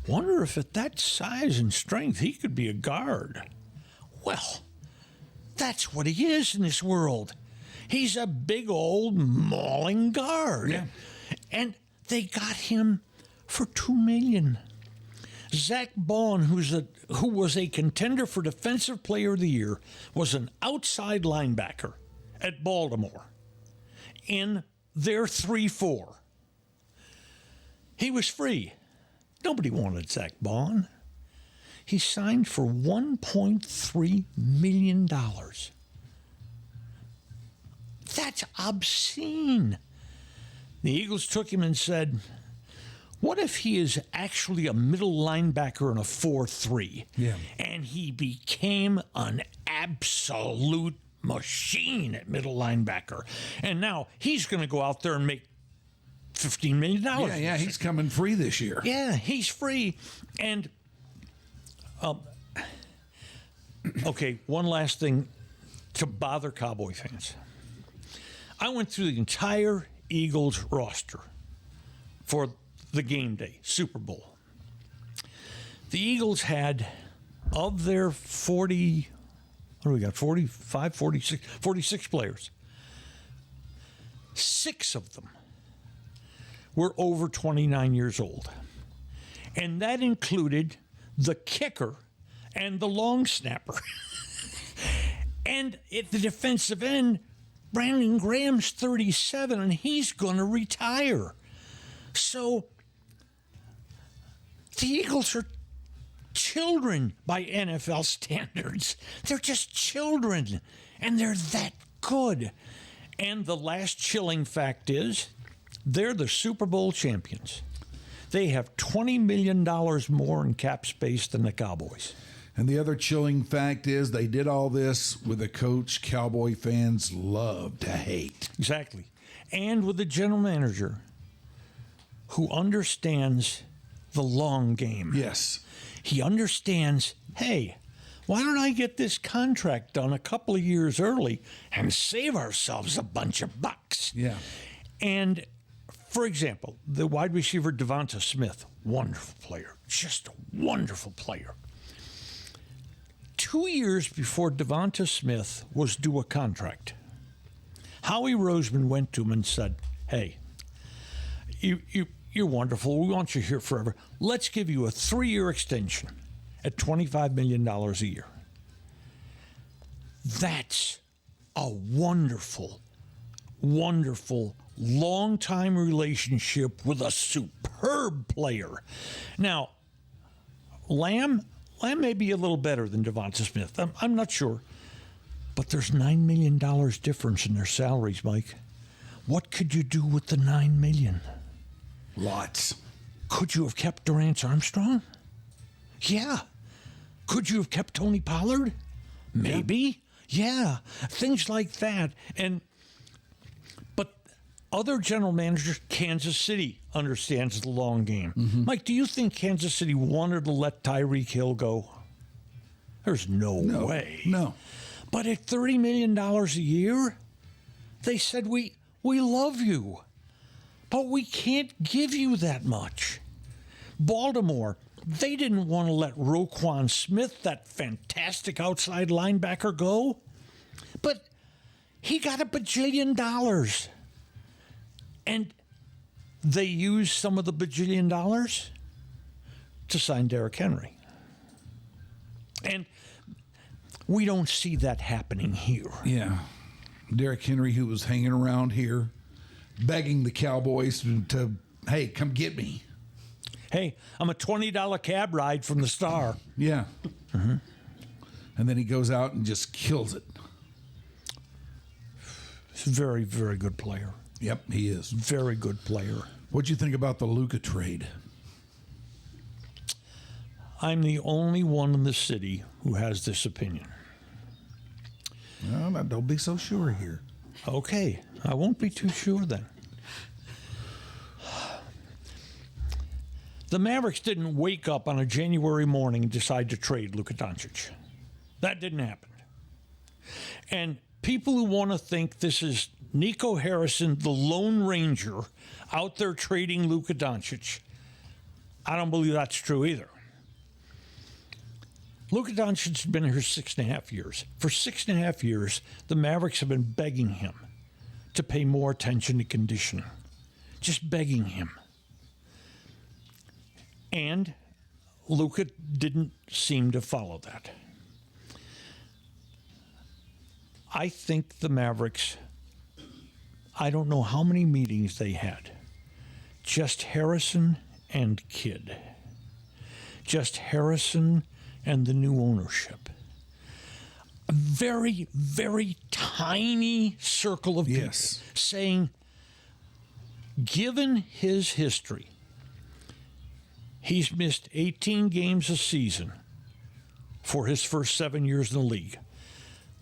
wonder if at that size and strength he could be a guard. Well, that's what he is in this world. He's a big old mauling guard. Yeah. And they got him for $2 million. Zach Baun, who was a contender for Defensive Player of the Year, was an outside linebacker at Baltimore in their 3-4. He was free. Nobody wanted Zach Baun. He signed for $1.3 million. That's obscene. The Eagles took him and said, what if he is actually a middle linebacker in a 4-3? Yeah. And he became an absolute machine at middle linebacker. And now he's going to go out there and make $15 million. Yeah, he's coming free this year. Yeah, he's free. And, okay, one last thing to bother Cowboy fans. I went through the entire Eagles roster for the game day, Super Bowl. The Eagles had, of their 40, what do we got, 45, 46 players, 6 of them were over 29 years old. And that included the kicker and the long snapper. And at the defensive end, Brandon Graham's 37, and he's going to retire. So the Eagles are children by NFL standards. They're just children, and they're that good. And the last chilling fact is they're the Super Bowl champions. They have $20 million more in cap space than the Cowboys. And the other chilling fact is they did all this with a coach Cowboy fans love to hate. Exactly. And with a general manager who understands the long game. Yes. He understands, hey, why don't I get this contract done a couple of years early and save ourselves a bunch of bucks? Yeah. And, for example, the wide receiver Devonta Smith, wonderful player, just a wonderful player. 2 years before Devonta Smith was due a contract, Howie Roseman went to him and said, hey, you're wonderful. We want you here forever. Let's give you a 3-year extension at $25 million a year. That's a wonderful, wonderful, long-time relationship with a superb player. Now, Lamb may be a little better than Devonta Smith. I'm not sure. But there's $9 million difference in their salaries, Mike. What could you do with the $9 million? Lots. Could you have kept Durant Armstrong? Yeah. Could you have kept Tony Pollard? Maybe. Yeah. Things like that. But other general managers, Kansas City understands the long game. Mm-hmm. Mike, do you think Kansas City wanted to let Tyreek Hill go? There's no way. No. But at $30 million a year, they said, we love you, but we can't give you that much. Baltimore, they didn't want to let Roquan Smith, that fantastic outside linebacker, go, but he got $1 bajillion. And they used some of the $1 bajillion to sign Derrick Henry. And we don't see that happening here. Yeah. Derrick Henry, who was hanging around here, begging the Cowboys to hey, come get me. Hey, I'm a $20 cab ride from the Star. Yeah. Mm-hmm. and then he goes out and just kills it. He's a very, very good player. Yep, he is. Very good player. What'd you think about the Luka trade? I'm the only one in the city who has this opinion. Well, now, don't be so sure here. Okay, I won't be too sure then. The Mavericks didn't wake up on a January morning and decide to trade Luka Doncic. That didn't happen. And people who want to think this is Nico Harrison, the Lone Ranger, out there trading Luka Doncic, I don't believe that's true either. Luka Doncic has been here 6.5 years. For 6.5 years, the Mavericks have been begging him to pay more attention to conditioning. Just begging him. And Luka didn't seem to follow that. I think the Mavericks, I don't know how many meetings they had. Just Harrison and Kidd. Just Harrison and the new ownership. A very, very tiny circle of people saying, given his history, he's missed 18 games a season for his first 7 years in the league.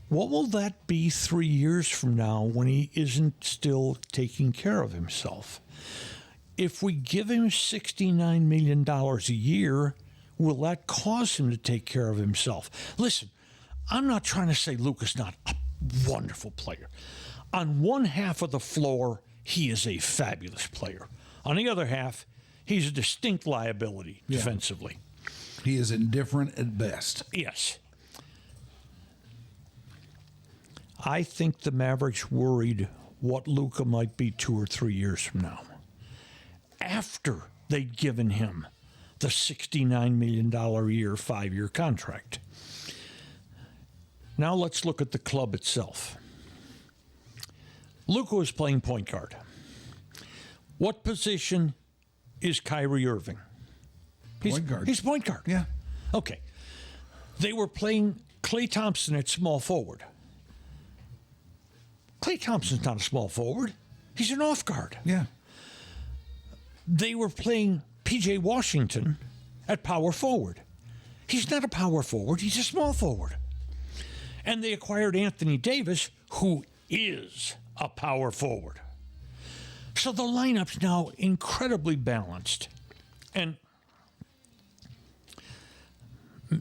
What will that be 3 years from now when he isn't still taking care of himself? If we give him $69 million a year, will that cause him to take care of himself? Listen, I'm not trying to say Luka's not a wonderful player. On one half of the floor, he is a fabulous player. On the other half, he's a distinct liability defensively. He is indifferent at best. Yes. I think the Mavericks worried what Luka might be 2 or 3 years from now, after they'd given him the $69 million a year, 5-year contract. Now let's look at the club itself. Luka was playing point guard. What position is Kyrie Irving? Point guard. He's point guard. Yeah. Okay. They were playing Klay Thompson at small forward. Klay Thompson's not a small forward. He's an off guard. Yeah. They were playing P.J. Washington at power forward. He's not a power forward. He's a small forward. And they acquired Anthony Davis, who is a power forward. So the lineup's now incredibly balanced. And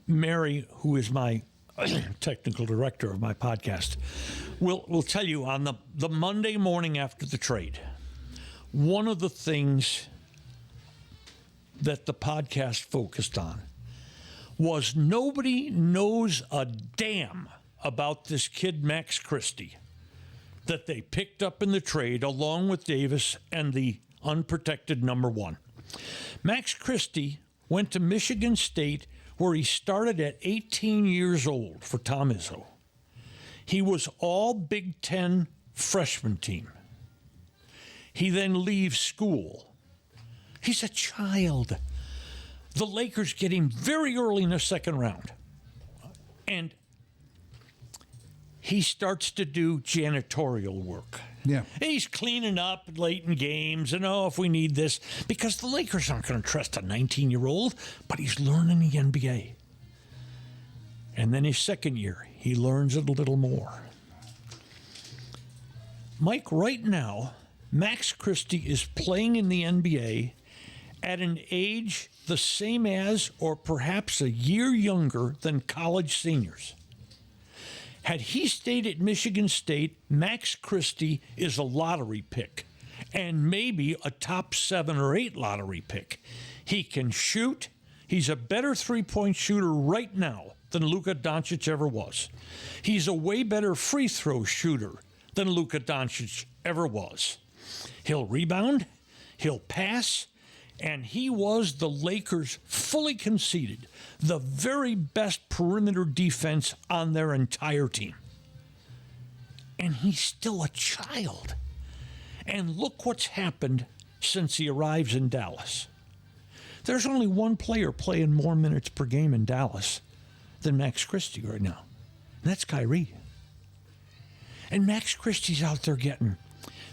Mary, who is my technical director of my podcast, will tell you on the Monday morning after the trade, one of the things that the podcast focused on was nobody knows a damn about this kid Max Christie that they picked up in the trade along with Davis and the unprotected number 1. Max Christie went to Michigan State, where he started at 18 years old for Tom Izzo. He was all Big Ten freshman team. He then leaves school. He's a child. The Lakers get him very early in the second round. And he starts to do janitorial work. Yeah. He's cleaning up late in games and, if we need this, because the Lakers aren't going to trust a 19-year-old, but he's learning the NBA. And then his second year, he learns it a little more. Mike, right now, Max Christie is playing in the NBA at an age the same as, or perhaps a year younger than, college seniors. Had he stayed at Michigan State, Max Christie is a lottery pick, and maybe a top 7 or 8 lottery pick. He can shoot. He's a better three-point shooter right now than Luka Doncic ever was. He's a way better free throw shooter than Luka Doncic ever was. He'll rebound, he'll pass, and he was, the Lakers fully conceded, the very best perimeter defense on their entire team. And he's still a child. And look what's happened since he arrives in Dallas. There's only one player playing more minutes per game in Dallas than Max Christie right now. And that's Kyrie. And Max Christie's out there getting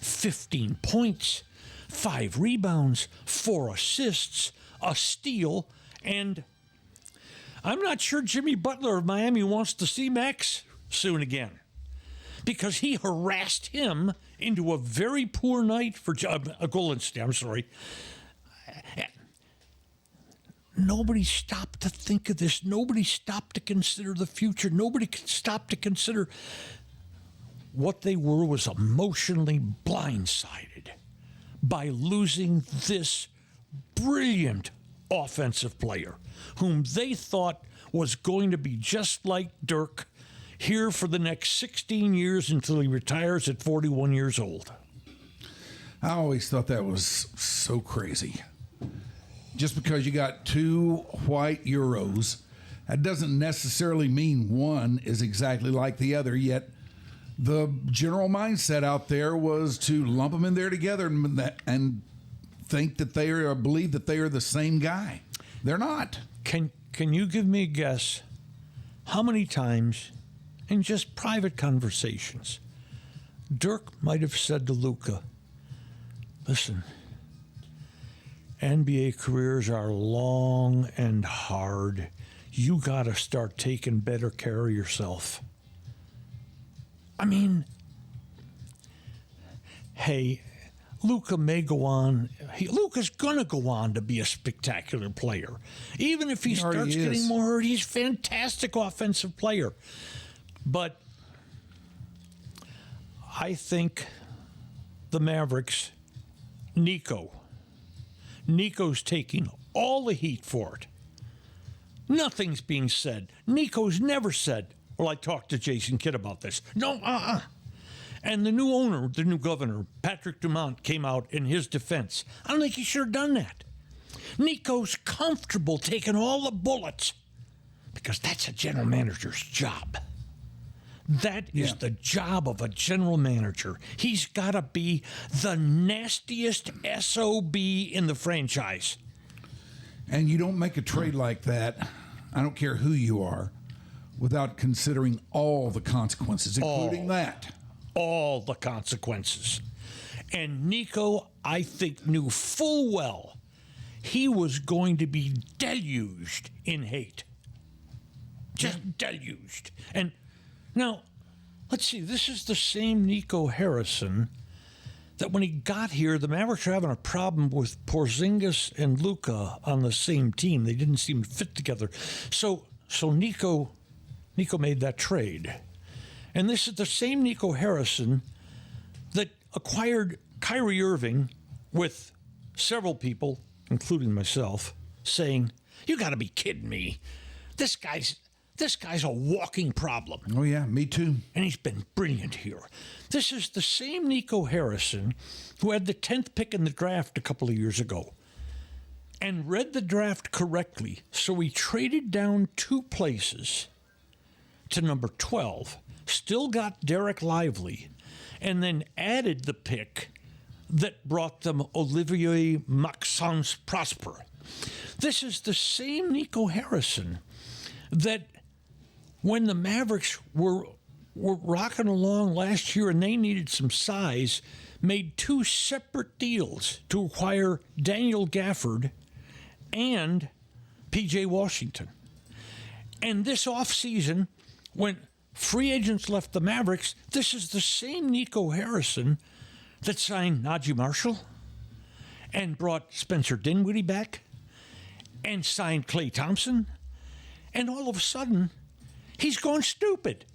15 points, 5 rebounds, 4 assists, a steal, and I'm not sure Jimmy Butler of Miami wants to see Max soon again, because he harassed him into a very poor night for Golden State. I'm sorry. Nobody stopped to think of this. Nobody stopped to consider the future. Nobody stopped to consider what they were was emotionally blindsided by losing this brilliant offensive player whom they thought was going to be just like Dirk here for the next 16 years until he retires at 41 years old. I always thought that was so crazy. Just because you got 2 white Euros, that doesn't necessarily mean one is exactly like the other, yet the general mindset out there was to lump them in there together and think that they are, believe that they are the same guy. They're not. Can you give me a guess how many times in just private conversations Dirk might have said to Luka, listen, NBA careers are long and hard. You got to start taking better care of yourself. I mean, hey, Luka may go on. Luka's going to go on to be a spectacular player. Even if he starts getting more hurt, he's a fantastic offensive player. But I think the Mavericks, Nico's taking all the heat for it. Nothing's being said. Nico's never said, well, I talked to Jason Kidd about this. No, And the new owner, the new governor, Patrick Dumont, came out in his defense. I don't think he should have done that. Nico's comfortable taking all the bullets because that's a general manager's job. That is the job of a general manager. He's got to be the nastiest SOB in the franchise. And you don't make a trade like that, I don't care who you are, without considering all the consequences, including that. All the consequences. And Nico, I think, knew full well he was going to be deluged in hate. Just deluged. And now, let's see, this is the same Nico Harrison that when he got here, the Mavericks were having a problem with Porzingis and Luka on the same team. They didn't seem to fit together. So Nico made that trade. And this is the same Nico Harrison that acquired Kyrie Irving with several people, including myself, saying, you got to be kidding me. This guy's a walking problem. Oh, yeah, me too. And he's been brilliant here. This is the same Nico Harrison who had the 10th pick in the draft a couple of years ago and read the draft correctly. So he traded down 2 places to number 12, still got Derek Lively, and then added the pick that brought them Olivier Maxence Prosper. This is the same Nico Harrison that when the Mavericks were rocking along last year and they needed some size, made 2 separate deals to acquire Daniel Gafford and P.J. Washington. And this offseason, when free agents left the Mavericks, this is the same Nico Harrison that signed Najee Marshall and brought Spencer Dinwiddie back and signed Klay Thompson. And all of a sudden, he's gone stupid.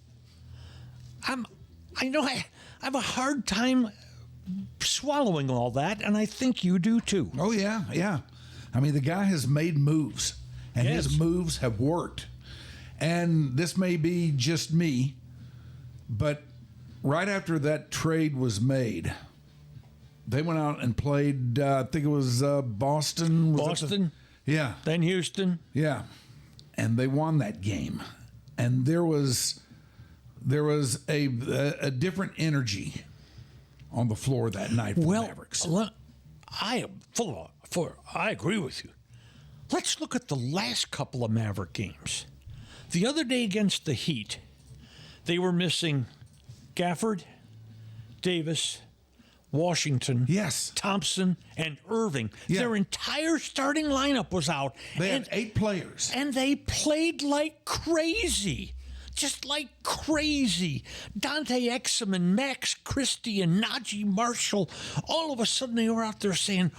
I have a hard time swallowing all that, and I think you do too. Oh, yeah. I mean, the guy has made moves, and his moves have worked. And this may be just me, but right after that trade was made, they went out and played, I think it was Boston. Yeah. Then Houston. Yeah. And they won that game. And there was a different energy on the floor that night for the Mavericks. I agree with you. Let's look at the last couple of Maverick games. The other day against the Heat, they were missing Gafford, Davis, Washington, Yes. Thompson, and Irving. Yeah. Their entire starting lineup was out. They had 8 players. And they played like crazy. Just like crazy. Dante Exum and Max Christie and Najee Marshall, all of a sudden they were out there saying,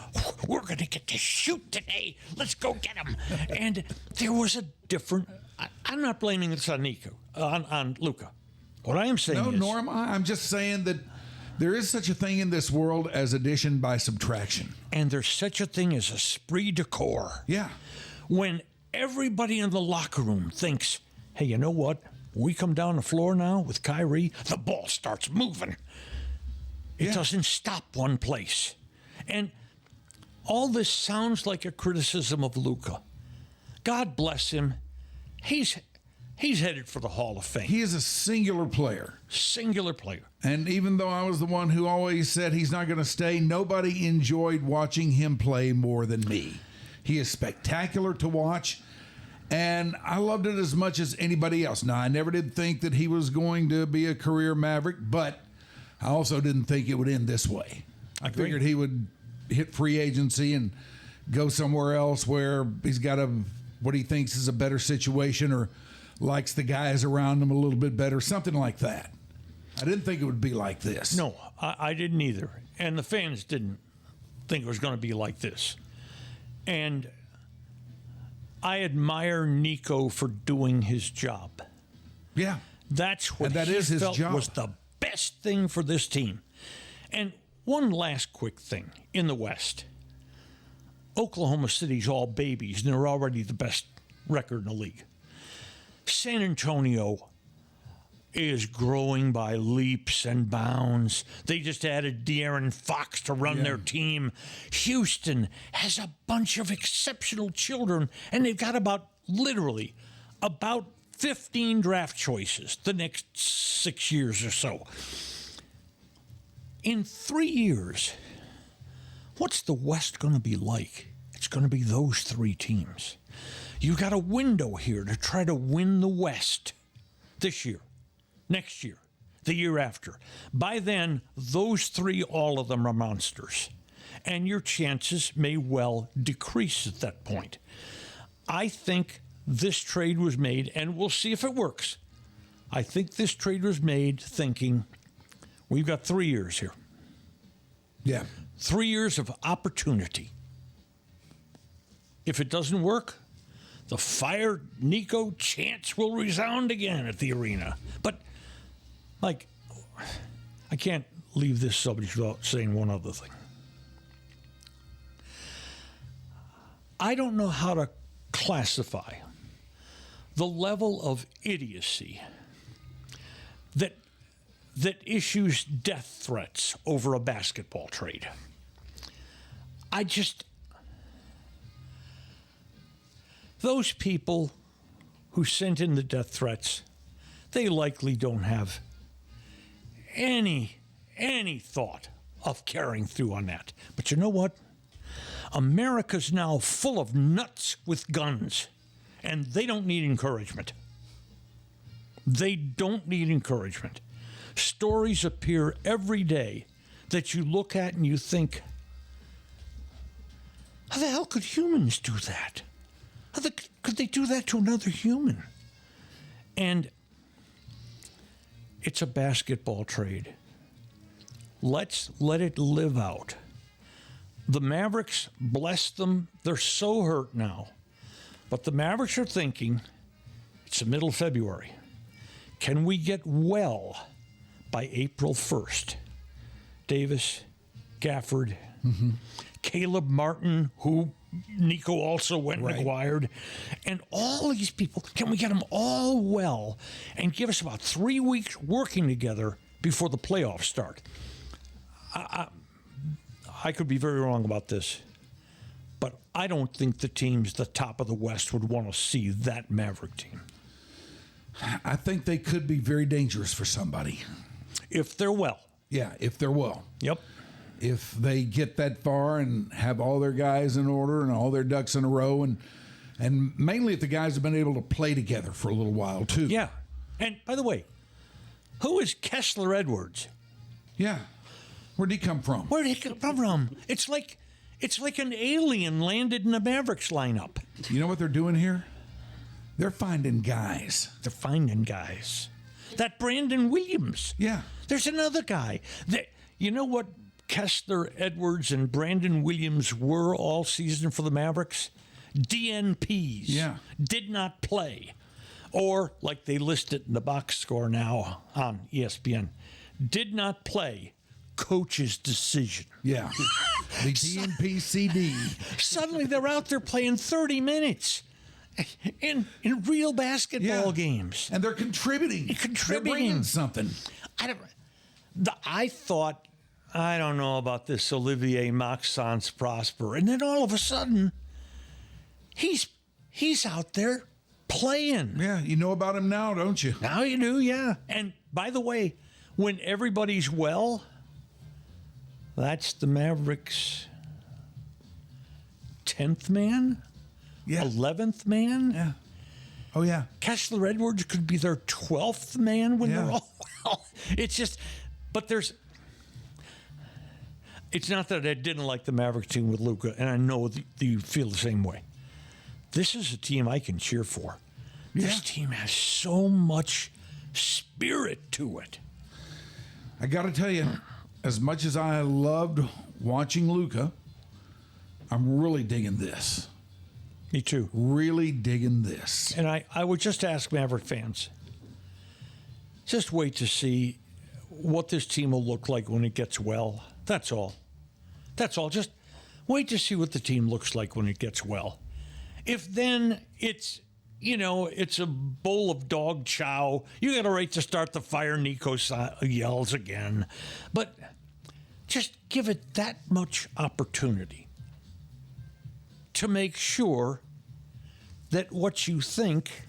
we're going to get to shoot today. Let's go get them. And there was a different... I'm not blaming this on on Luka. What I am saying No, is... nor am I. I'm just saying that there is such a thing in this world as addition by subtraction. And there's such a thing as esprit de corps. Yeah. When everybody in the locker room thinks, hey, you know what? We come down the floor now with Kyrie, the ball starts moving. It doesn't stop one place. And all this sounds like a criticism of Luka. God bless him. He's headed for the Hall of Fame. He is a singular player. Singular player. And even though I was the one who always said he's not going to stay, nobody enjoyed watching him play more than me. He is spectacular to watch, and I loved it as much as anybody else. Now, I never did think that he was going to be a career Maverick, but I also didn't think it would end this way. I figured he would hit free agency and go somewhere else where he's got what he thinks is a better situation or likes the guys around him a little bit better, something like that. I didn't think it would be like this. No, I didn't either. And the fans didn't think it was going to be like this. And I admire Nico for doing his job. Yeah. That's what that he is his felt job. was the best thing for this team. And one last quick thing in the West. Oklahoma City's all babies, and they're already the best record in the league. San Antonio is growing by leaps and bounds. They just added De'Aaron Fox to run their team. Houston has a bunch of exceptional children, and they've got about 15 draft choices the next 6 years or so. In 3 years, what's the West going to be like? It's going to be those 3 teams. You've got a window here to try to win the West this year, next year, the year after. By then, those 3, all of them are monsters. And your chances may well decrease at that point. I think this trade was made, and we'll see if it works. I think this trade was made thinking, we've got 3 years here. Yeah. 3 years of opportunity. If it doesn't work, the fired Nico chants will resound again at the arena. But, I can't leave this subject without saying one other thing. I don't know how to classify the level of idiocy that issues death threats over a basketball trade. Those people who sent in the death threats, they likely don't have any thought of carrying through on that. But you know what? America's now full of nuts with guns, and they don't need encouragement. They don't need encouragement. Stories appear every day that you look at and you think, how the hell could humans do that? How could they do that to another human? And it's a basketball trade. Let's let it live out. The Mavericks, bless them, they're so hurt now. But the Mavericks are thinking, it's the middle of February. Can we get well by April 1st? Davis, Gafford, Caleb Martin, who Nico also went and acquired, and all these people, can we get them all well and give us about 3 weeks working together before the playoffs start? I could be very wrong about this, but I don't think the teams the top of the West would want to see that Maverick team. I think they could be very dangerous for somebody. If they're well. Yeah, if they're well. Yep. If they get that far and have all their guys in order and all their ducks in a row and And mainly if the guys have been able to play together for a little while, too. Yeah. And by the way, who is Kessler Edwards? Yeah. Where'd he come from? Where did he come from? It's like an alien landed in the Mavericks lineup. You know what they're doing here? They're finding guys. They're finding guys. That Brandon Williams. Yeah. There's another guy. You know what Kessler Edwards and Brandon Williams were all season for the Mavericks? DNPs. Yeah. Did not play. Or, like they list it in the box score now on ESPN, did not play. Coach's decision. Yeah. The DNP CD. Suddenly they're out there playing 30 minutes in real basketball games. And they're contributing. They're bringing something. I thought, I don't know about this Olivier Maxence Prosper. And then all of a sudden, he's out there playing. Yeah, you know about him now, don't you? Now you do, yeah. And by the way, when everybody's well, that's the Mavericks' 10th man? Yeah. 11th man? Yeah. Oh, yeah. Kessler Edwards could be their 12th man when they're Yeah. all well. It's just, but it's not that I didn't like the Mavericks team with Luka, and I know that you feel the same way. This is a team I can cheer for. Yeah. This team has so much spirit to it. I got to tell you, as much as I loved watching Luka, I'm really digging this. Me too. Really digging this. And I would just ask Maverick fans, just wait to see what this team will look like when it gets well. That's all. That's all. Just wait to see what the team looks like when it gets well. If then it's, it's a bowl of dog chow, you got a right to start the fire, Nico yells again. But just give it that much opportunity to make sure that what you think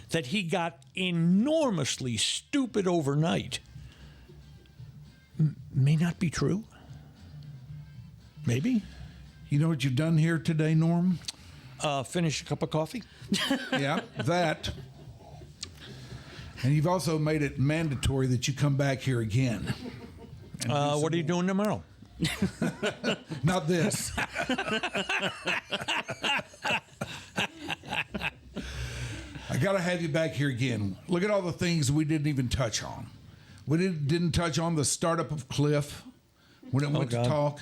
that he got enormously stupid overnight may not be true. Maybe. You know what you've done here today, Norm? Finish a cup of coffee. Yeah, that. And you've also made it mandatory that you come back here again. What are you doing tomorrow? Not this. I got to have you back here again. Look at all the things we didn't even touch on. We didn't touch on the startup of Cliff when it went to talk,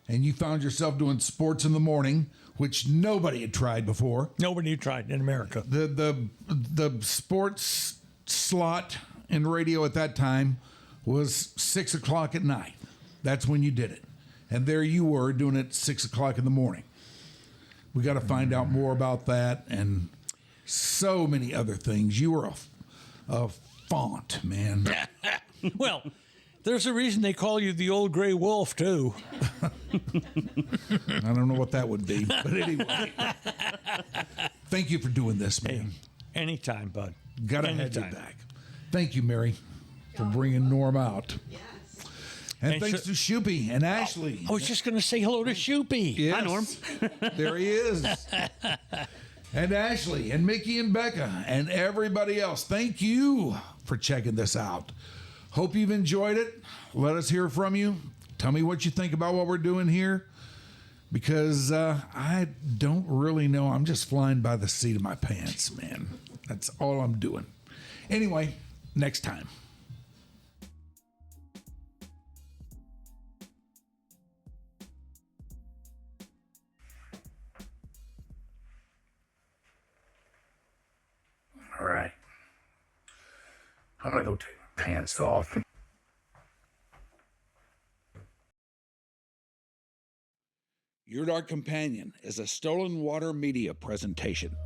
and you found yourself doing sports in the morning, which nobody had tried before. Nobody had tried in America. The sports slot in radio at that time was 6 o'clock at night. That's when you did it. And there you were doing it at 6 o'clock in the morning. We got to find out more about that and so many other things. You were a font, man. Well, there's a reason they call you the old gray wolf, too. I don't know what that would be, but anyway. Thank you for doing this, man. Hey, anytime, bud. Got to have you back. Thank you, Mary, for bringing Norm out. And thanks to Shoopy and Ashley. I was just going to say hello to Shoopy. Yes. Hi, Norm. There he is. And Ashley and Mickey and Becca and everybody else. Thank you for checking this out. Hope you've enjoyed it. Let us hear from you. Tell me what you think about what we're doing here. Because I don't really know. I'm just flying by the seat of my pants, man. That's all I'm doing. Anyway, next time. All right. I'm going to go take my pants off. Your Dark Companion is a Stolen Water Media presentation.